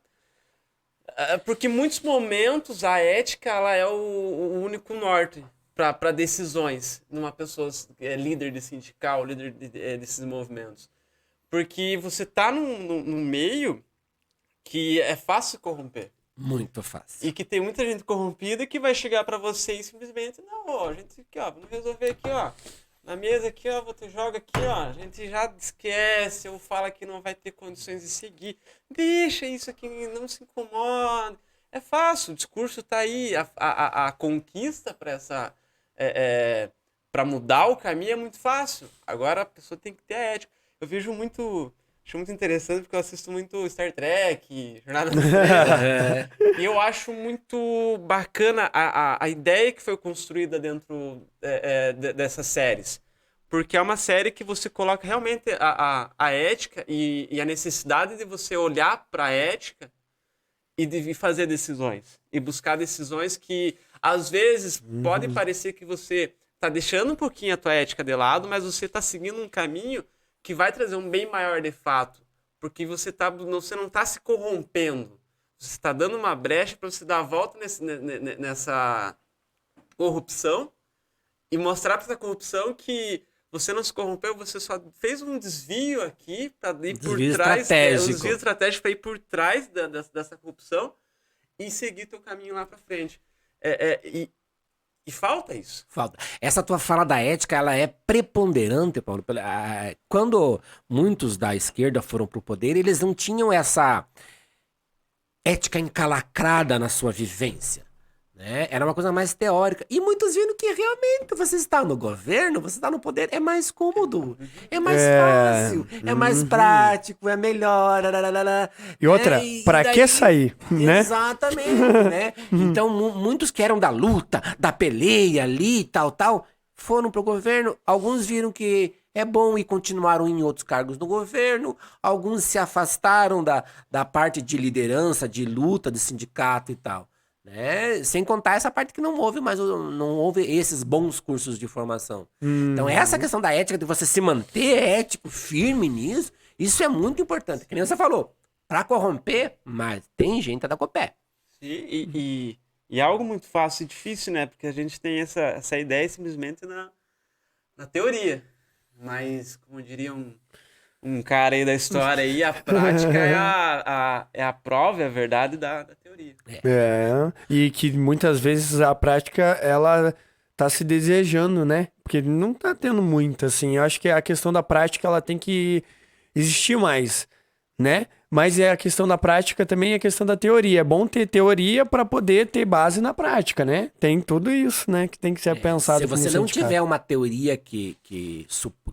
Porque em muitos momentos a ética ela é o único norte para decisões numa pessoa líder de sindical, líder desses movimentos. Porque você tá num meio que é fácil se corromper. Muito fácil. E que tem muita gente corrompida que vai chegar pra você e simplesmente, não, ó, a gente aqui, ó, vamos resolver aqui, ó. Na mesa aqui, ó, você joga aqui, ó. A gente já esquece ou fala que não vai ter condições de seguir. Deixa isso aqui, não se incomoda. É fácil, o discurso tá aí. A conquista pra essa... pra mudar o caminho é muito fácil. Agora a pessoa tem que ter a ética. Eu vejo muito... Acho muito interessante porque eu assisto muito Star Trek, Jornada nas Estrelas. E eu acho muito bacana a ideia que foi construída dentro dessas séries. Porque é uma série que você coloca realmente a ética e a necessidade de você olhar para a ética e de fazer decisões. E buscar decisões que, às vezes, pode parecer que você está deixando um pouquinho a tua ética de lado, mas você está seguindo um caminho que vai trazer um bem maior de fato, porque você não está se corrompendo, você está dando uma brecha para você dar a volta nessa corrupção e mostrar para essa corrupção que você não se corrompeu, você só fez um desvio aqui para ir por trás, um desvio estratégico para ir por trás dessa corrupção e seguir teu caminho lá para frente. E falta isso. Falta. Essa tua fala da ética, ela é preponderante, Paulo. Quando muitos da esquerda foram pro poder, eles não tinham essa ética encalacrada na sua vivência. Né? Era uma coisa mais teórica. E muitos viram que realmente você está no governo, você está no poder, é mais cômodo, é mais fácil, é mais prático, é melhor. E outra, pra que sair? Né? Exatamente. Né? Então, muitos que eram da luta, da peleia ali, tal, foram pro governo. Alguns viram que é bom e continuaram em outros cargos do governo. Alguns se afastaram da parte de liderança, de luta, de sindicato e tal. Né? Sem contar essa parte que não houve esses bons cursos de formação. Então essa questão da ética, de você se manter ético, firme nisso, isso é muito importante. Que nem você falou, pra corromper, mas tem gente a dar com o pé. Sim, e é algo muito fácil e difícil, né? Porque a gente tem essa ideia simplesmente na teoria. Mas, como diria um cara aí da história aí, a prática é a prova, é a verdade da teoria. E que muitas vezes a prática, ela tá se desejando, né? Porque não tá tendo muito, assim. Eu acho que a questão da prática, ela tem que existir mais, né? Mas a questão da prática também é a questão da teoria. É bom ter teoria para poder ter base na prática, né? Tem tudo isso, né? Que tem que ser pensado. Se você não tiver uma teoria que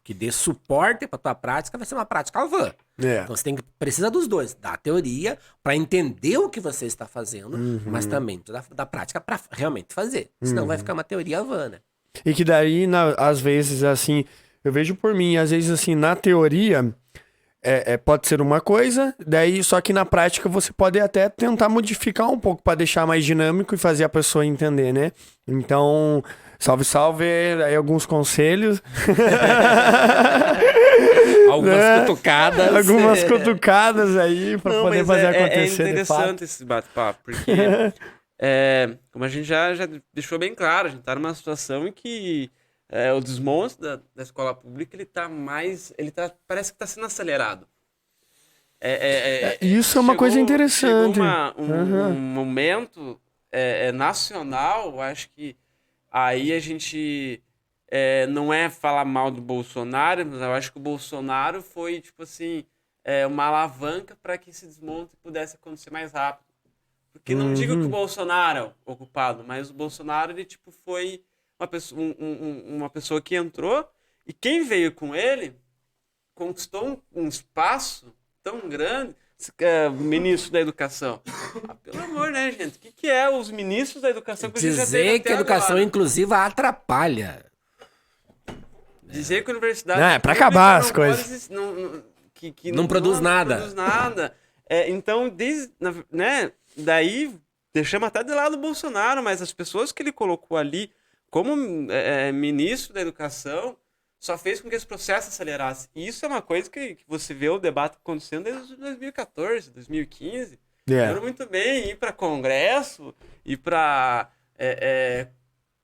dê suporte para tua prática, vai ser uma prática vã. Então você precisa dos dois, da teoria para entender o que você está fazendo, mas também da prática para realmente fazer. Senão vai ficar uma teoria vã, né? E que daí, às vezes, assim, eu vejo por mim, às vezes, assim, na teoria... pode ser uma coisa, daí só que na prática você pode até tentar modificar um pouco para deixar mais dinâmico e fazer a pessoa entender, né? Então, salve, aí alguns conselhos. Algumas cutucadas. Algumas cutucadas aí para poder fazer acontecer. É interessante esse bate-papo, porque como a gente já deixou bem claro, a gente tá numa situação em que o desmonte da escola pública, parece que está sendo acelerado. Isso é uma coisa interessante. Chegou um momento nacional, acho que aí a gente não é falar mal do Bolsonaro, mas eu acho que o Bolsonaro foi, tipo assim, uma alavanca para que esse desmonte pudesse acontecer mais rápido. Porque não digo que o Bolsonaro é o culpado, mas o Bolsonaro, ele, tipo, foi uma pessoa que entrou e quem veio com ele conquistou um espaço tão grande. Ministro da Educação. Pelo amor, né, gente? O que é os ministros da Educação que a gente já teve Dizer que a educação agora? Inclusiva atrapalha. Dizer que a universidade... Não, é pra acabar as coisas. Não produz nada. Não produz nada. Então, né, daí deixamos até de lado o Bolsonaro, mas as pessoas que ele colocou ali como ministro da Educação só fez com que esse processo acelerasse. E isso é uma coisa que você vê o debate acontecendo desde 2014, 2015. Lembro muito bem ir para congresso, ir para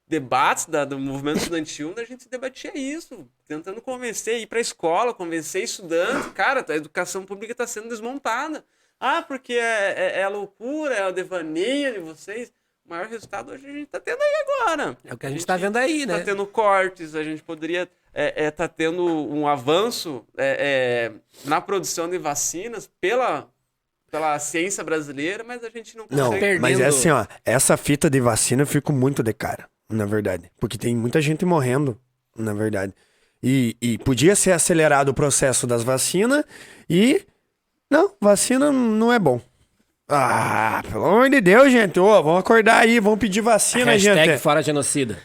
debates do movimento estudantil, onde a gente debatia isso, tentando convencer, ir para a escola, convencer estudante. Cara, a educação pública está sendo desmontada. Porque é a loucura, é a devaneio de vocês. O maior resultado hoje a gente está tendo aí agora. É o que a gente está vendo aí, né? Está tendo cortes, a gente poderia tá tendo um avanço na produção de vacinas pela ciência brasileira, mas a gente não consegue. Não, mas assim, ó, essa fita de vacina eu fico muito de cara, na verdade. Porque tem muita gente morrendo, na verdade. E podia ser acelerado o processo das vacinas e... Não, vacina não é bom. Pelo amor de Deus, gente. Vamos acordar aí, vamos pedir vacina, hashtag gente. fora genocida.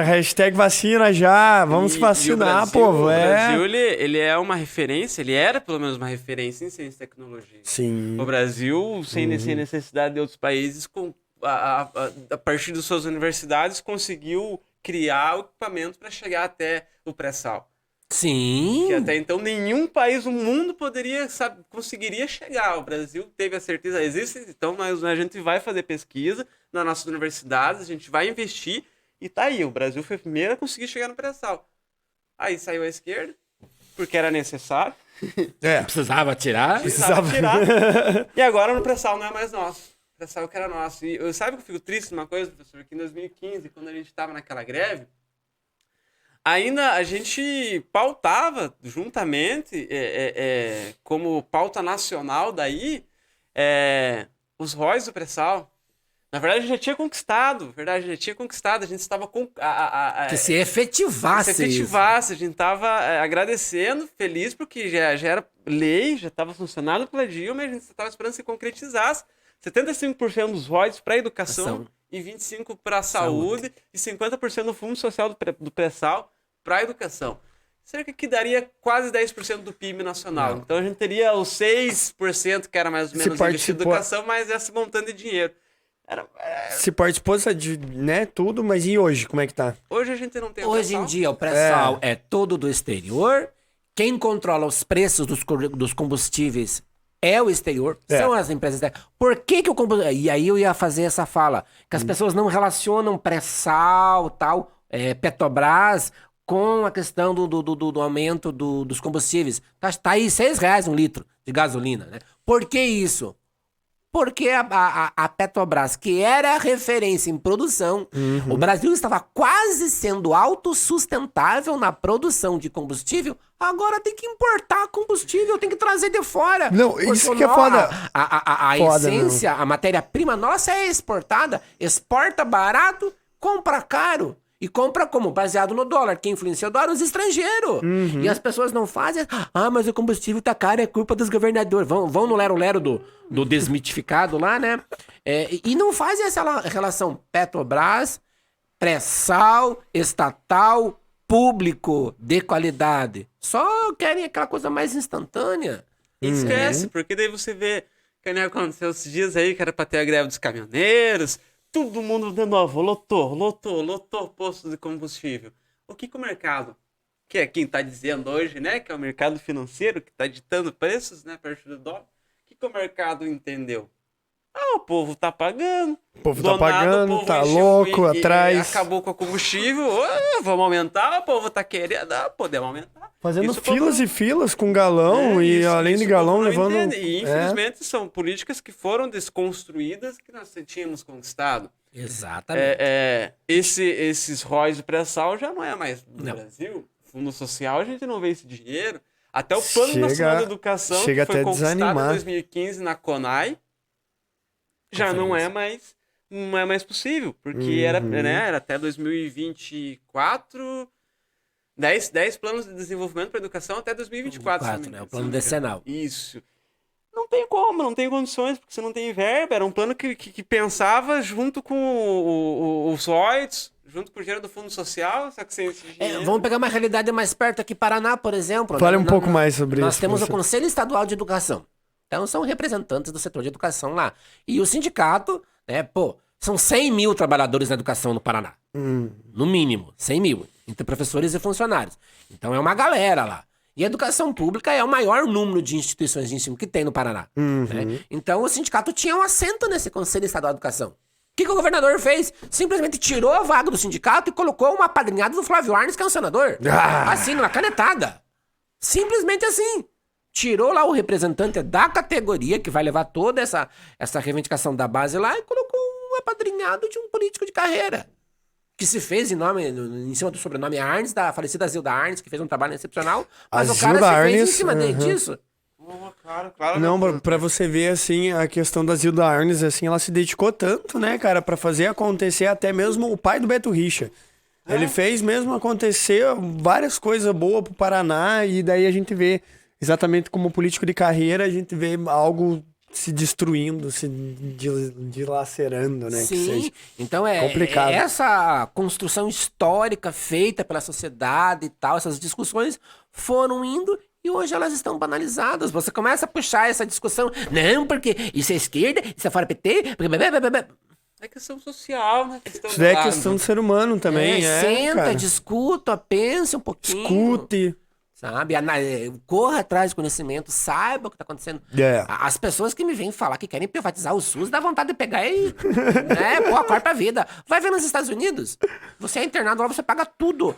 Hashtag vacina já. Vamos se vacinar, povo. O Brasil, ele é uma referência, ele era pelo menos uma referência em ciência e tecnologia. Sim. O Brasil, sem necessidade de outros países, a partir das suas universidades, conseguiu criar o equipamento para chegar até o pré-sal. Sim. Que até então nenhum país do mundo conseguiria chegar. O Brasil teve a certeza, existe, então a gente vai fazer pesquisa nas nossas universidades, a gente vai investir e tá aí. O Brasil foi o primeiro a conseguir chegar no pré-sal. Aí saiu a esquerda, porque era necessário. Precisava tirar. Precisava tirar. E agora no pré-sal não é mais nosso. O pré-sal que era nosso. E sabe que eu fico triste numa coisa, professor? Que em 2015, quando a gente estava naquela greve, ainda a gente pautava juntamente, como pauta nacional daí, os ROIs do pré-sal. Na verdade, a gente já tinha conquistado. A gente estava que se efetivasse. A gente estava agradecendo, feliz, porque já era lei, já estava funcionando pela Dilma, e a gente estava esperando se concretizasse. 75% dos ROIs para a educação e 25% para a saúde e 50% do fundo social do pré-sal para a educação. Cerca que daria quase 10% do PIB nacional. Então a gente teria os 6% que era mais ou menos investido em educação, mas esse montante de dinheiro. Se participou de, né, tudo, mas e hoje? Como é que tá? Hoje a gente não tem Hoje em dia o pré-sal é todo do exterior. Quem controla os preços dos combustíveis é o exterior, são as empresas externas. Por que o combustível... E aí eu ia fazer essa fala, que as pessoas não relacionam pré-sal, tal, Petrobras, com a questão do aumento dos combustíveis. Tá aí R$6 um litro de gasolina, né? Por que isso? Porque a Petrobras, que era referência em produção, o Brasil estava quase sendo autossustentável na produção de combustível, agora tem que importar combustível, tem que trazer de fora. Não, isso que é foda. A essência, a matéria-prima nossa é exportada, exporta barato, compra caro. E compra como? Baseado no dólar. Quem influencia o dólar? Os estrangeiros. E as pessoas não fazem... mas o combustível tá caro, é culpa dos governadores. Vão no lero-lero do desmitificado lá, né? E não fazem essa relação Petrobras, pré-sal, estatal, público, de qualidade. Só querem aquela coisa mais instantânea. E esquece, porque daí você vê... Que nem aconteceu esses dias aí, que era pra ter a greve dos caminhoneiros... Todo mundo de novo, lotou postos de combustível. O que o mercado, que é quem está dizendo hoje, né, que é o mercado financeiro, que está ditando preços, né, perto do dólar, o que o mercado entendeu? O povo tá pagando. O povo tá pagando, tá louco, atrás. Acabou com o combustível, vamos aumentar, o povo tá querendo, podemos aumentar. Fazendo isso filas e filas com galão e além de galão levando... E infelizmente são políticas que foram desconstruídas que nós tínhamos conquistado. Exatamente. Esses ROIs de pré-sal já não é mais no Brasil. Fundo social, a gente não vê esse dinheiro. Até o Plano Nacional de Educação, que chega foi até conquistado desanimar. em 2015 na CONAI, já não é mais possível, porque era até 2024, 10 planos de desenvolvimento para educação até 2024. Né? O plano decenal. Isso. Não tem como, não tem condições, porque você não tem verba. Era um plano que pensava junto com os ROITs, junto com o dinheiro do Fundo Social, só que sem esse dinheiro... Vamos pegar uma realidade mais perto aqui, Paraná, por exemplo. Fale um pouco mais sobre isso. Nós temos o Conselho Estadual de Educação. Então, são representantes do setor de educação lá. E o sindicato, né, são 100 mil trabalhadores na educação no Paraná. No mínimo, 100 mil. Entre professores e funcionários. Então, é uma galera lá. E a educação pública é o maior número de instituições de ensino que tem no Paraná. Né? Então, o sindicato tinha um assento nesse Conselho Estadual de Educação. O que o governador fez? Simplesmente tirou a vaga do sindicato e colocou uma apadrinhada do Flávio Arnes, que é um senador. Assim, numa canetada. Simplesmente assim. Tirou lá o representante da categoria, que vai levar toda essa reivindicação da base lá, e colocou um apadrinhado de um político de carreira. Que se fez em cima do sobrenome Arnes, da falecida Zilda Arnes, que fez um trabalho excepcional. Mas o cara se fez em cima disso. Claro. Não, pra você ver, assim, a questão da Zilda Arnes, assim, ela se dedicou tanto, né, cara, pra fazer acontecer até mesmo o pai do Beto Richa. Ele fez mesmo acontecer várias coisas boas pro Paraná, e daí a gente vê, exatamente como político de carreira, a gente vê algo se destruindo, se dilacerando, né? Sim, então complicado. Essa construção histórica feita pela sociedade e tal, essas discussões foram indo e hoje elas estão banalizadas. Você começa a puxar essa discussão, não, porque isso é esquerda, isso é fora PT, porque... É questão social, né? Isso é questão do ser humano também, senta, cara. discuta, pense um pouquinho. Escute. Sabe? Corra atrás de conhecimento, saiba o que tá acontecendo. As pessoas que me vêm falar que querem privatizar o SUS, dá vontade de pegar e acorda pra vida. Vai ver nos Estados Unidos. Você é internado lá, você paga tudo.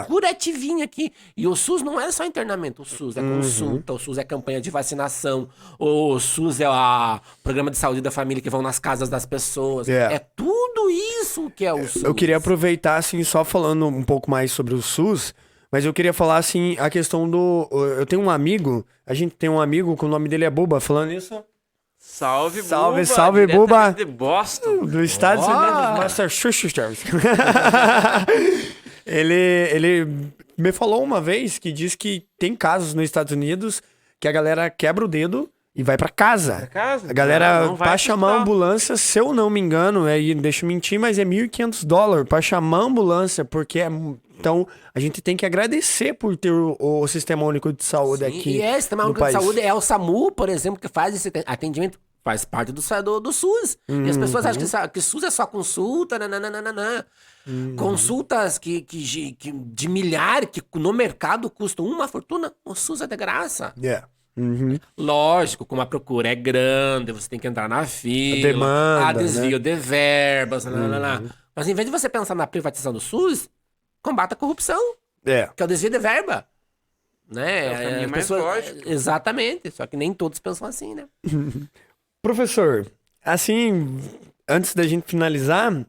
Curativinho aqui. E o SUS não é só internamento. O SUS é consulta, o SUS é campanha de vacinação, o SUS é o programa de saúde da família que vão nas casas das pessoas. É tudo isso que é o SUS. Eu queria aproveitar, assim, só falando um pouco mais sobre o SUS, mas eu queria falar, assim, a questão do... Eu tenho um amigo, a gente tem um amigo que o nome dele é Buba, falando isso... Salve, Buba! De Boston. Dos Estados Unidos, Massachusetts. Ele me falou uma vez que diz que tem casos nos Estados Unidos que a galera quebra o dedo e vai pra casa. A galera, pra chamar a ambulância, se eu não me engano, deixa eu mentir, mas é $1.500 pra chamar a ambulância, porque então, a gente tem que agradecer por ter o Sistema Único de Saúde aqui. E o Sistema Único de Saúde é o SAMU, por exemplo, que faz esse atendimento, faz parte do SUS. E as pessoas acham que SUS é só consulta, consultas que de milhares, que no mercado custam uma fortuna, o SUS é de graça. Lógico, como a procura é grande, você tem que entrar na fila, demanda, desvio de verbas, Mas em vez de você pensar na privatização do SUS, combata a corrupção, que é o desvio de verba. Né? É o caminho mais lógico. Exatamente, só que nem todos pensam assim, né? Professor, assim, antes da gente finalizar,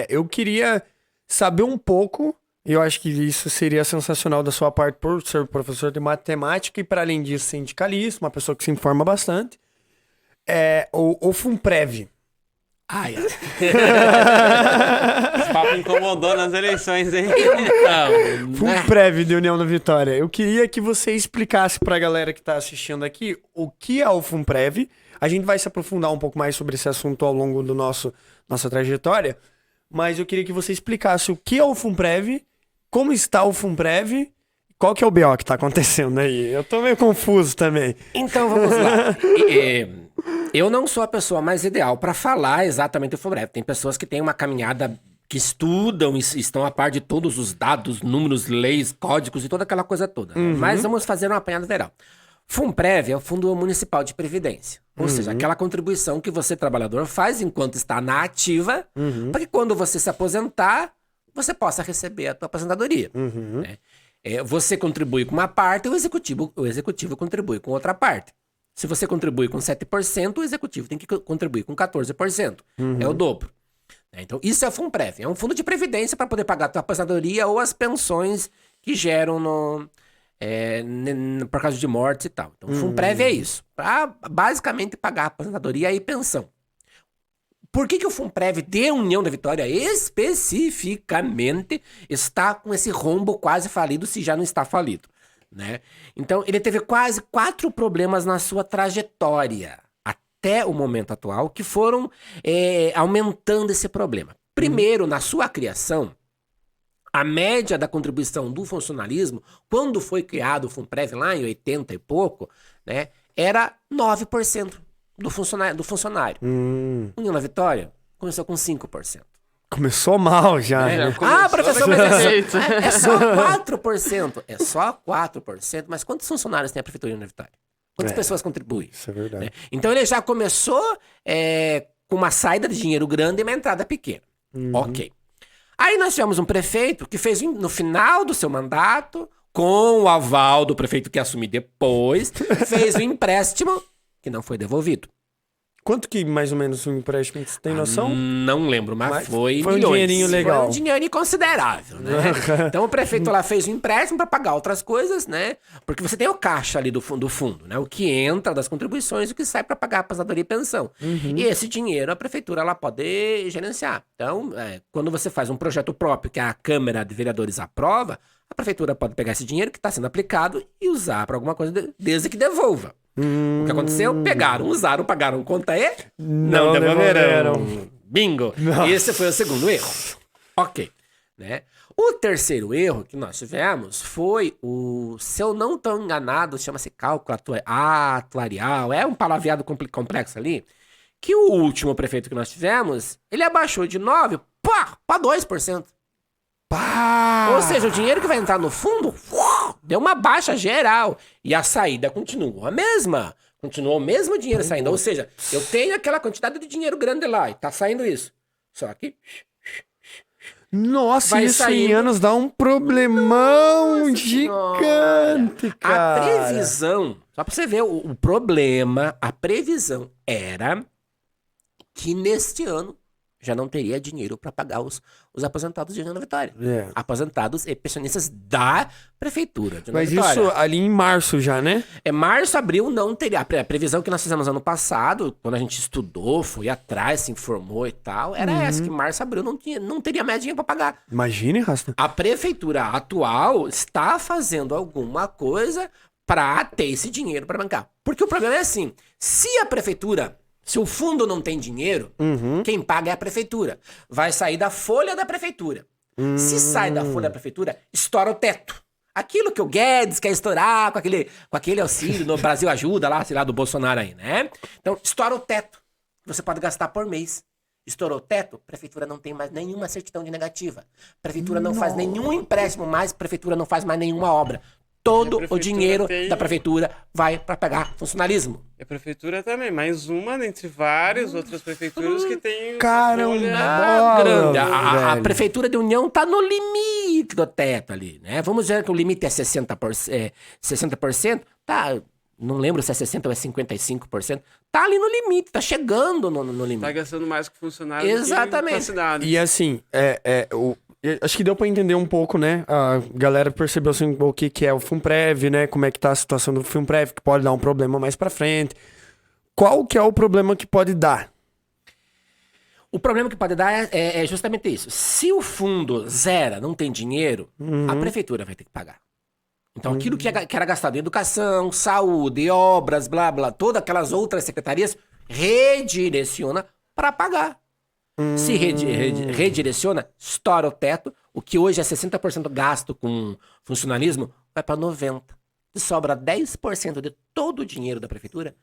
eu queria saber um pouco, e eu acho que isso seria sensacional da sua parte por ser professor de matemática e, para além disso, sindicalista, uma pessoa que se informa bastante, o FUNPREV. Esse papo incomodou nas eleições, hein? FUNPREV de União da Vitória. Eu queria que você explicasse pra galera que tá assistindo aqui o que é o FUNPREV. A gente vai se aprofundar um pouco mais sobre esse assunto ao longo do nossa trajetória, mas eu queria que você explicasse o que é o FUNPREV, como está o FUNPREV, qual que é o BO que tá acontecendo aí. Eu tô meio confuso também. Então, vamos lá. Eu não sou a pessoa mais ideal para falar exatamente do FUNPREV. Tem pessoas que têm uma caminhada, que estudam e estão a par de todos os dados, números, leis, códigos e toda aquela coisa toda. Mas vamos fazer um apanhado geral. FUNPREV é o Fundo Municipal de Previdência. Ou seja, aquela contribuição que você, trabalhador, faz enquanto está na ativa, para que quando você se aposentar, você possa receber a tua aposentadoria. Né? Você contribui com uma parte, o executivo contribui com outra parte. Se você contribui com 7%, o executivo tem que contribuir com 14%. É o dobro. Então, isso é o FUNPREV. É um fundo de previdência para poder pagar a tua aposentadoria ou as pensões que geram por causa de mortes e tal. Então, o FUNPREV é isso. Para basicamente pagar a aposentadoria e pensão. Por que o FUNPREV de União da Vitória, especificamente, está com esse rombo quase falido, se já não está falido, né? Então, ele teve quase 4 problemas na sua trajetória, até o momento atual, que foram aumentando esse problema. Primeiro, na sua criação, a média da contribuição do funcionalismo, quando foi criado o FUNPREV lá em 80 e pouco, né, era 9%. Do funcionário. União da Vitória começou com 5%. Começou mal já. Professor, mas é só 4%. É só 4%. Mas quantos funcionários tem a Prefeitura de União da Vitória? Quantas pessoas contribuem? Isso é verdade. Né? Então ele já começou com uma saída de dinheiro grande e uma entrada pequena. Ok. Aí nós tivemos um prefeito que fez, no final do seu mandato, com o aval do prefeito que assumir depois, fez um empréstimo que não foi devolvido. Quanto que mais ou menos um empréstimo, você tem noção? Não lembro, mas foi um milhões. Dinheirinho legal. Foi um dinheirinho considerável, né? Então o prefeito lá fez um empréstimo para pagar outras coisas, né? Porque você tem o caixa ali do fundo, né? O que entra das contribuições e o que sai para pagar a aposentadoria e pensão. E esse dinheiro a prefeitura ela pode gerenciar. Então, quando você faz um projeto próprio que a Câmara de Vereadores aprova, a prefeitura pode pegar esse dinheiro que está sendo aplicado e usar para alguma coisa desde que devolva. O que aconteceu? Pegaram, usaram, pagaram conta e não devolveram. Bingo! Nossa. Esse foi o segundo erro. Ok. Né? O terceiro erro que nós tivemos foi se eu não estou enganado, chama-se cálculo atuarial. É um palavreado complexo ali. Que o último prefeito que nós tivemos, ele abaixou de 9% para 2%. Ou seja, o dinheiro que vai entrar no fundo deu uma baixa geral. E a saída continuou a mesma. Continuou o mesmo dinheiro saindo. Ou seja, eu tenho aquela quantidade de dinheiro grande lá e tá saindo isso. Só que... Nossa, isso em anos dá um problemão gigante, cara. A previsão, só pra você ver o problema, a previsão era que neste ano já não teria dinheiro para pagar os aposentados de União da Vitória. Aposentados e pensionistas da Prefeitura de União da Vitória. Mas isso ali em março já, né? Março, abril não teria. A previsão que nós fizemos ano passado, quando a gente estudou, foi atrás, se informou e tal, era essa, que março, abril não teria mais dinheiro para pagar. Imagine, Rasta. A Prefeitura atual está fazendo alguma coisa para ter esse dinheiro para bancar. Porque o problema é assim, se o fundo não tem dinheiro, quem paga é a prefeitura. Vai sair da folha da prefeitura. Se sai da folha da prefeitura, estoura o teto. Aquilo que o Guedes quer estourar com aquele auxílio no Brasil Ajuda, lá, sei lá, do Bolsonaro aí, né? Então, estoura o teto. Você pode gastar por mês. Estourou o teto, a prefeitura não tem mais nenhuma certidão de negativa. A prefeitura não faz nenhum empréstimo mais, a prefeitura não faz mais nenhuma obra. Todo o dinheiro da prefeitura vai para pagar funcionalismo. E a prefeitura também, mais uma dentre várias outras prefeituras que tem... Caramba! A prefeitura de União tá no limite do teto ali, né? Vamos dizer que o limite é 60%. Tá, não lembro se é 60% ou é 55%. Tá ali no limite, tá chegando no limite. Tá gastando mais com funcionário. Exatamente. E assim, acho que deu pra entender um pouco, né? A galera percebeu assim, o que é o FUNPREV, né? Como é que tá a situação do FUNPREV, que pode dar um problema mais pra frente. Qual que é o problema que pode dar? O problema que pode dar é justamente isso. Se o fundo zera, não tem dinheiro, a prefeitura vai ter que pagar. Então aquilo que era gastado em educação, saúde, obras, blá, blá, todas aquelas outras secretarias, redireciona para pagar. Se redireciona, estoura o teto, o que hoje é 60% gasto com funcionalismo, vai para 90%. E sobra 10% de todo o dinheiro da prefeitura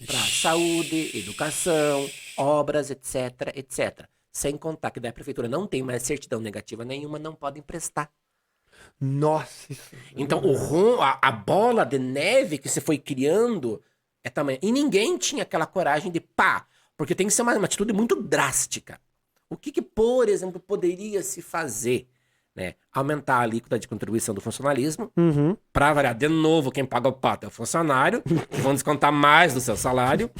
para saúde, educação, obras, etc, etc. Sem contar que da prefeitura não tem mais certidão negativa nenhuma, não pode emprestar. Nossa! Então a bola de neve que se foi criando é tamanho. E ninguém tinha aquela coragem de porque tem que ser uma atitude muito drástica. O que, por exemplo, poderia se fazer? Né? Aumentar a alíquota de contribuição do funcionalismo. Para variar, de novo, quem paga o pato é o funcionário, que vão descontar mais do seu salário.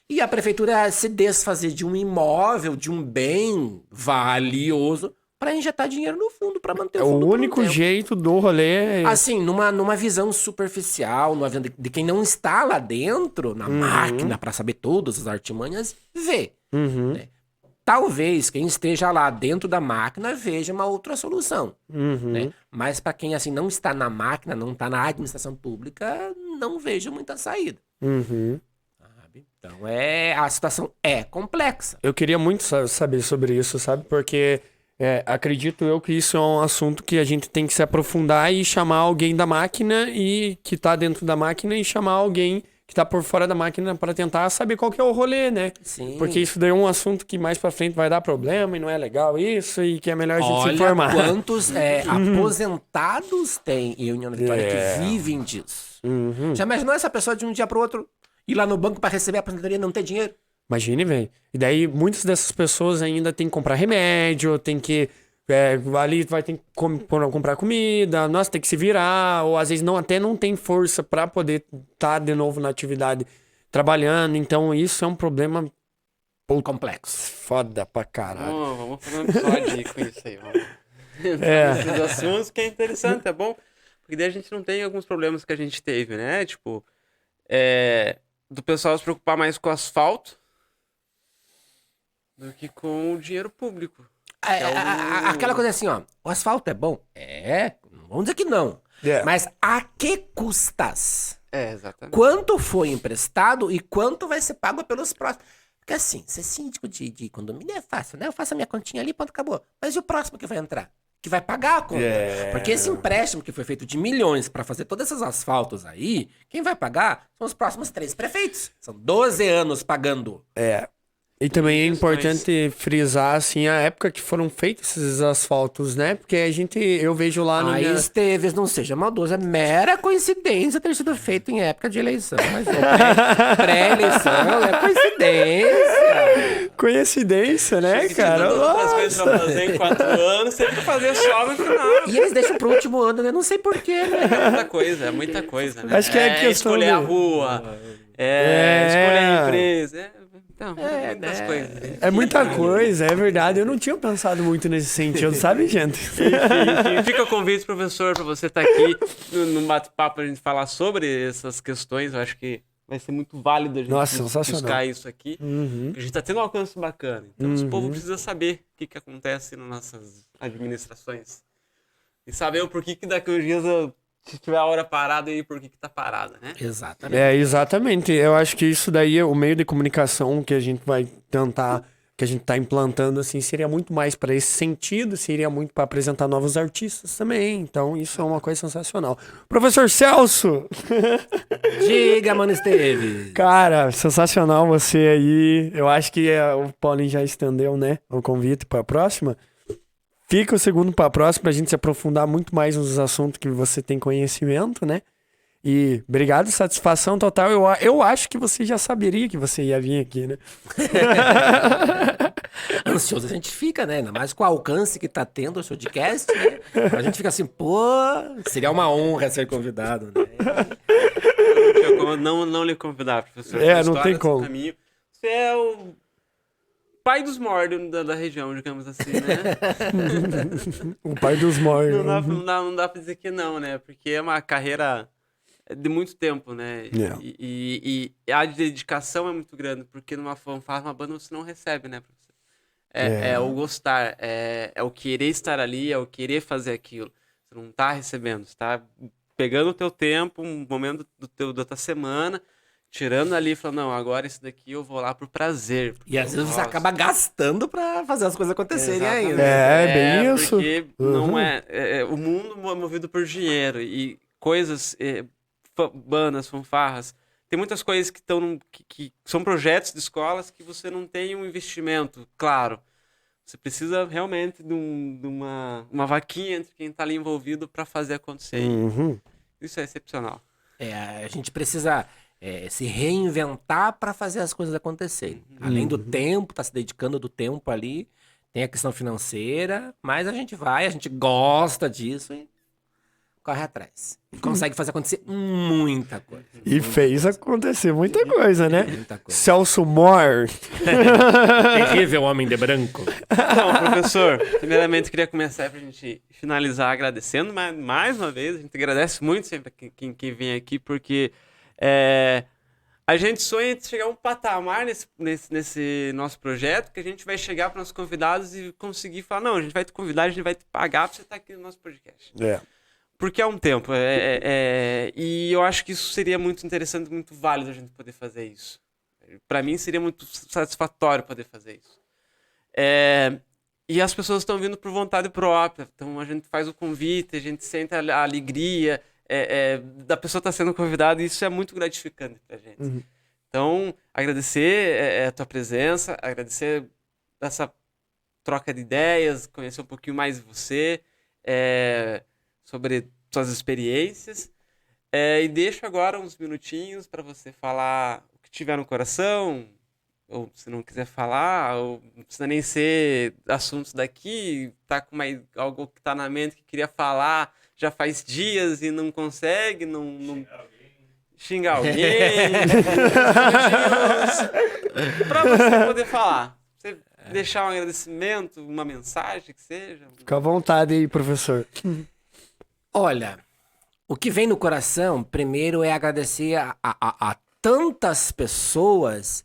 E a prefeitura se desfazer de um imóvel, de um bem valioso, pra injetar dinheiro no fundo, pra manter É o o fundo por um único tempo. jeito do rolê. Assim, numa visão superficial, numa visão de quem não está lá dentro, na máquina, pra saber todas as artimanhas, vê. Uhum, Né? Talvez quem esteja lá dentro da máquina veja uma outra solução. uhum. Né? Mas para quem assim não está na máquina, não está na administração pública, não vejo muita saída. Uhum. Sabe? Então a situação é complexa. Eu queria muito saber sobre isso, sabe? Porque acredito eu que isso é um assunto que a gente tem que se aprofundar e chamar alguém da máquina e que tá dentro da máquina e chamar alguém que tá por fora da máquina para tentar saber qual que é o rolê, né? Sim. Porque isso daí é um assunto que mais pra frente vai dar problema e não é legal isso e que é melhor a gente se Olha informar. quantos aposentados tem em União da Vitória que vivem disso. Já imaginou essa pessoa de um dia pro outro ir lá no banco para receber a aposentadoria e não ter dinheiro? Imagine, velho. E daí muitas dessas pessoas ainda tem que comprar remédio, tem que ali vai ter que comprar comida, nossa, tem que se virar, ou às vezes até não tem força pra poder estar de novo na atividade trabalhando. Então isso é um problema Complexo. foda pra caralho. Vamos fazer um episódio aí com isso aí. Vamos. Esses assuntos que é interessante, é bom. Porque daí a gente não tem alguns problemas que a gente teve, né? Tipo, do pessoal se preocupar mais com o asfalto do que com o dinheiro público. Aquela coisa assim, ó. O asfalto é bom? Não vamos dizer que não. Mas a que custas? Exatamente. Quanto foi emprestado e quanto vai ser pago pelos próximos? Porque assim, ser síndico de condomínio é fácil, né? Eu faço a minha continha ali, ponto, acabou. Mas e o próximo que vai entrar? Que vai pagar a conta? Porque esse empréstimo que foi feito de milhões pra fazer todos esses asfaltos aí, quem vai pagar são os próximos 3 prefeitos. São 12 anos pagando. E também é Isso, importante frisar, assim, a época que foram feitos esses asfaltos, né? Porque eu vejo lá no... Aí, Esteves, não seja maldoso, é mera coincidência ter sido feito em época de eleição. Mas pré-eleição é coincidência. Coincidência, né, cara? Outras coisas pra fazer em 4 anos, sempre fazer só no final. E eles deixam pro último ano, né? Não sei porquê, né? É muita coisa, né? Acho que é questão escolher a de- rua, escolher a empresa, muitas coisas. É muita coisa, é verdade. Eu não tinha pensado muito nesse sentido, sabe, gente? Enfim, fica o convite, professor, para você estar aqui no bate-papo pra gente falar sobre essas questões. Eu acho que vai ser muito válido a gente buscar isso aqui. Porque a gente tá tendo um alcance bacana. Então, o povo precisa saber o que acontece nas nossas administrações. E saber o porquê que daqui uns dias, se tiver a hora parada aí, por que tá parada, né? Exatamente. Exatamente. Eu acho que isso daí é o meio de comunicação que a gente vai tentar, que a gente tá implantando, assim, seria muito mais para esse sentido, seria muito para apresentar novos artistas também. Então, isso é uma coisa sensacional. Professor Celso! Diga, mano Esteves. Cara, sensacional você aí. Eu acho que o Paulinho já estendeu, né, o convite para a próxima. Fica o segundo para a próxima pra gente se aprofundar muito mais nos assuntos que você tem conhecimento, né? E obrigado, satisfação total. Eu acho que você já saberia que você ia vir aqui, né? Ansioso a gente fica, né? Ainda mais com o alcance que tá tendo o showcast, né? A gente fica assim, pô, seria uma honra ser convidado, né? Não lhe convidar, professor. Não tem como. Caminho. Você é o pai dos mordos da região, digamos assim, né? O pai dos mortos. Não dá pra dizer que não, né? Porque é uma carreira de muito tempo, né? E a dedicação é muito grande, porque numa fanfarra, uma banda, você não recebe, né, professor? É o gostar, é o querer estar ali, é o querer fazer aquilo. Você não tá recebendo, você tá pegando o teu tempo, um momento da tua semana, tirando ali e falando, não, agora esse daqui eu vou lá por prazer. E às vezes você acaba gastando pra fazer as coisas acontecerem ainda. Bem isso. Porque não o mundo é movido por dinheiro e coisas, bandas, fanfarras, tem muitas coisas que são projetos de escolas que você não tem um investimento, claro. Você precisa realmente de uma vaquinha entre quem está ali envolvido para fazer acontecer. Isso é excepcional. A gente precisa se reinventar para fazer as coisas acontecerem. Além do tempo, tá se dedicando do tempo ali, tem a questão financeira, mas a gente gosta disso e corre atrás. E consegue fazer acontecer muita coisa. E fez acontecer muita coisa, né? Muita coisa. Celso Mor. Terrível homem de branco. Bom, professor, primeiramente queria começar pra gente finalizar agradecendo mais uma vez. A gente agradece muito sempre quem vem aqui, porque a gente sonha de chegar a um patamar nesse nosso projeto, que a gente vai chegar para nossos convidados e conseguir falar, não, a gente vai te convidar, a gente vai te pagar pra você estar aqui no nosso podcast. Porque é um tempo. E eu acho que isso seria muito interessante, muito válido a gente poder fazer isso. Para mim seria muito satisfatório poder fazer isso. E as pessoas estão vindo por vontade própria. Então a gente faz o convite, a gente sente a alegria da pessoa estar sendo convidada, e isso é muito gratificante pra gente. Uhum. Então, agradecer a tua presença, agradecer essa troca de ideias, conhecer um pouquinho mais de você, sobre suas experiências. E deixo agora uns minutinhos para você falar o que tiver no coração, ou se não quiser falar, ou não precisa nem ser assuntos daqui, tá com algo que tá na mente que queria falar já faz dias e não consegue, xingar alguém. Para você poder falar. Você deixar um agradecimento, uma mensagem que seja. Fica à vontade aí, professor. Olha, o que vem no coração, primeiro, é agradecer a tantas pessoas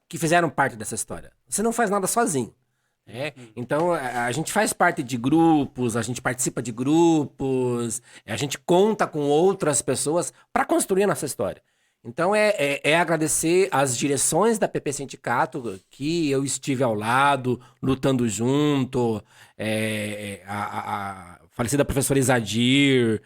que fizeram parte dessa história. Você não faz nada sozinho. Então, a gente faz parte de grupos, a gente participa de grupos, a gente conta com outras pessoas para construir a nossa história. Então, agradecer as direções da PP Sindicato, que eu estive ao lado, lutando junto, a falecida professora Isadir,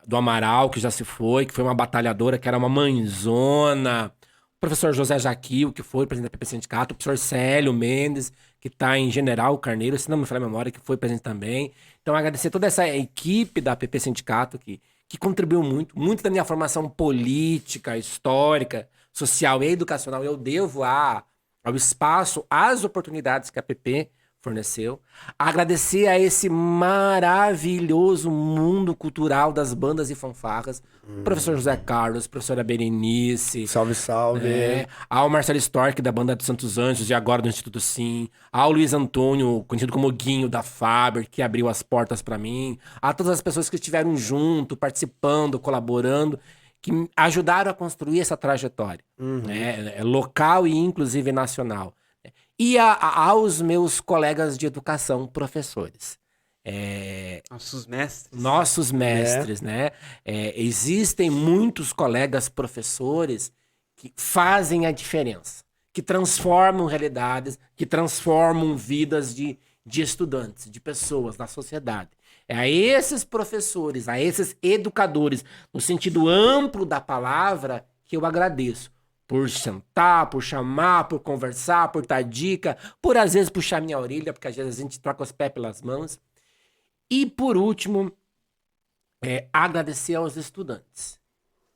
do Amaral, que já se foi, que foi uma batalhadora, que era uma mãezona, o professor José Jaquil, que foi presidente da PP Sindicato, o professor Célio Mendes, que está em General Carneiro, se não me falha a memória, que foi presente também. Então, agradecer toda essa equipe da PP Sindicato, que contribuiu muito da minha formação política, histórica, social e educacional. Eu devo ao espaço, às oportunidades que a PP forneceu. Agradecer a esse maravilhoso mundo cultural das bandas e fanfarras. Professor José Carlos, professora Berenice. Salve, salve. Ao Marcelo Stork, da banda dos Santos Anjos e agora do Instituto Sim. Ao Luiz Antônio, conhecido como Guinho, da Faber, que abriu as portas para mim. A todas as pessoas que estiveram junto, participando, colaborando, que ajudaram a construir essa trajetória. Local e inclusive nacional. E aos meus colegas de educação, professores. Nossos mestres, né? Existem muitos colegas professores que fazem a diferença, que transformam realidades, que transformam vidas de estudantes, de pessoas, da sociedade. A esses professores, a esses educadores, no sentido amplo da palavra, que eu agradeço. Por sentar, por chamar, por conversar, por dar dica, por às vezes puxar minha orelha, porque às vezes a gente troca os pés pelas mãos. E por último, agradecer aos estudantes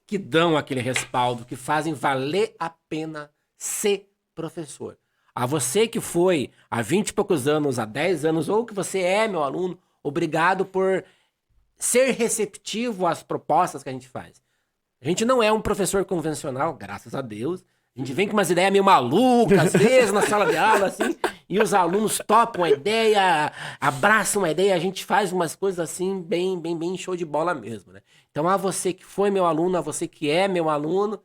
que dão aquele respaldo, que fazem valer a pena ser professor. A você que foi há 20 e poucos anos, há 10 anos, ou que você é meu aluno, obrigado por ser receptivo às propostas que a gente faz. A gente não é um professor convencional, graças a Deus. A gente vem com umas ideias meio malucas, às vezes, na sala de aula, assim, e os alunos topam a ideia, abraçam a ideia, a gente faz umas coisas assim, bem show de bola mesmo, né? Então, a você que foi meu aluno, a você que é meu aluno,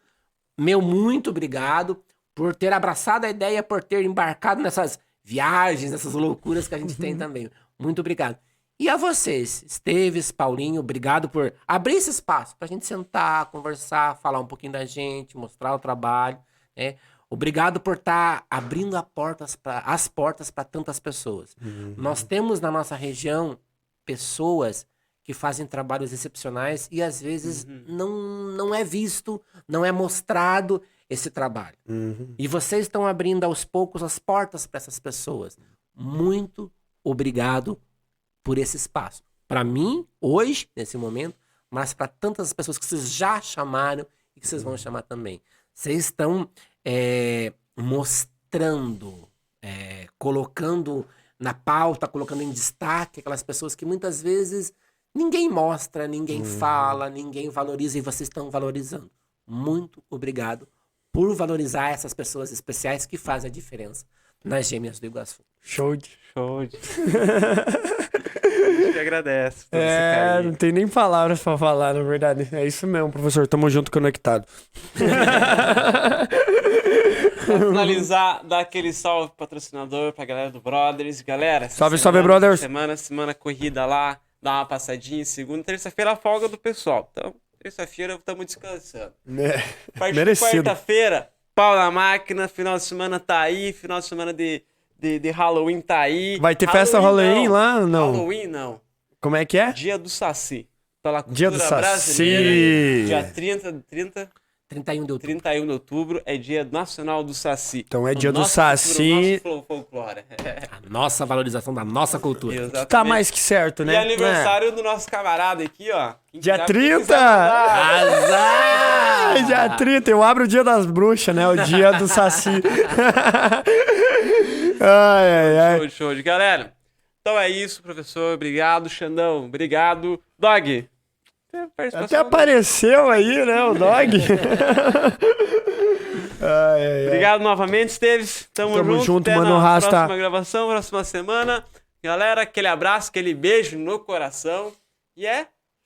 meu muito obrigado por ter abraçado a ideia, por ter embarcado nessas viagens, nessas loucuras que a gente tem também. Muito obrigado. E a vocês, Esteves, Paulinho, obrigado por abrir esse espaço pra gente sentar, conversar, falar um pouquinho da gente, mostrar o trabalho, né? Obrigado por estar abrindo as portas para tantas pessoas. Nós temos na nossa região pessoas que fazem trabalhos excepcionais e às vezes não é visto, não é mostrado esse trabalho. E vocês estão abrindo aos poucos as portas para essas pessoas. Muito obrigado por esse espaço. Para mim, hoje, nesse momento, mas para tantas pessoas que vocês já chamaram e que vocês vão chamar também. Vocês estão mostrando, colocando na pauta, colocando em destaque aquelas pessoas que muitas vezes ninguém mostra, ninguém fala, ninguém valoriza e vocês estão valorizando. Muito obrigado por valorizar essas pessoas especiais que fazem a diferença nas Gêmeas do Iguaçu. Show de... Show de... A gente agradece por esse carinho. não tem nem palavras pra falar, na verdade. É isso mesmo, professor. Tamo junto, conectado. Pra finalizar, dar aquele salve pro patrocinador, pra galera do Brothers. Galera, Salve, Brothers. Semana corrida lá, dá uma passadinha. Segunda, terça-feira, a folga do pessoal. Então, terça-feira estamos descansando. A partir de Merecido. quarta-feira, pau na máquina. Final de semana tá aí. Final de semana de Halloween tá aí. Vai ter festa Halloween lá ou não? Halloween não. Como é que é? Dia do Saci. Pela Dia do cultura Saci. brasileira. Dia 31 de outubro. 31 de outubro é Dia Nacional do Saci. Então é dia do Nossa Saci. cultura, nosso folclore. A nossa valorização da nossa cultura. Exatamente. Tá mais que certo, né? E aniversário do nosso camarada aqui, ó. Quem Dia quiser- 30? quem quiser mandar- Ai, dia 30, eu abro o dia das bruxas, né? O dia do Saci. ai. Show de galera. Então é isso, professor. Obrigado, Xandão. Obrigado. Dog. Até apareceu aí, né, o dog. ai. Obrigado novamente, Esteves. Tamo junto, Até Mano na Rasta. próxima gravação, próxima semana. Galera, aquele abraço, aquele beijo no coração. E é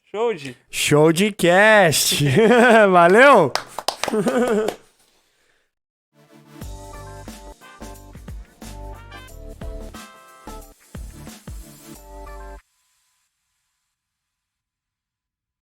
show de... Show de cast. Valeu!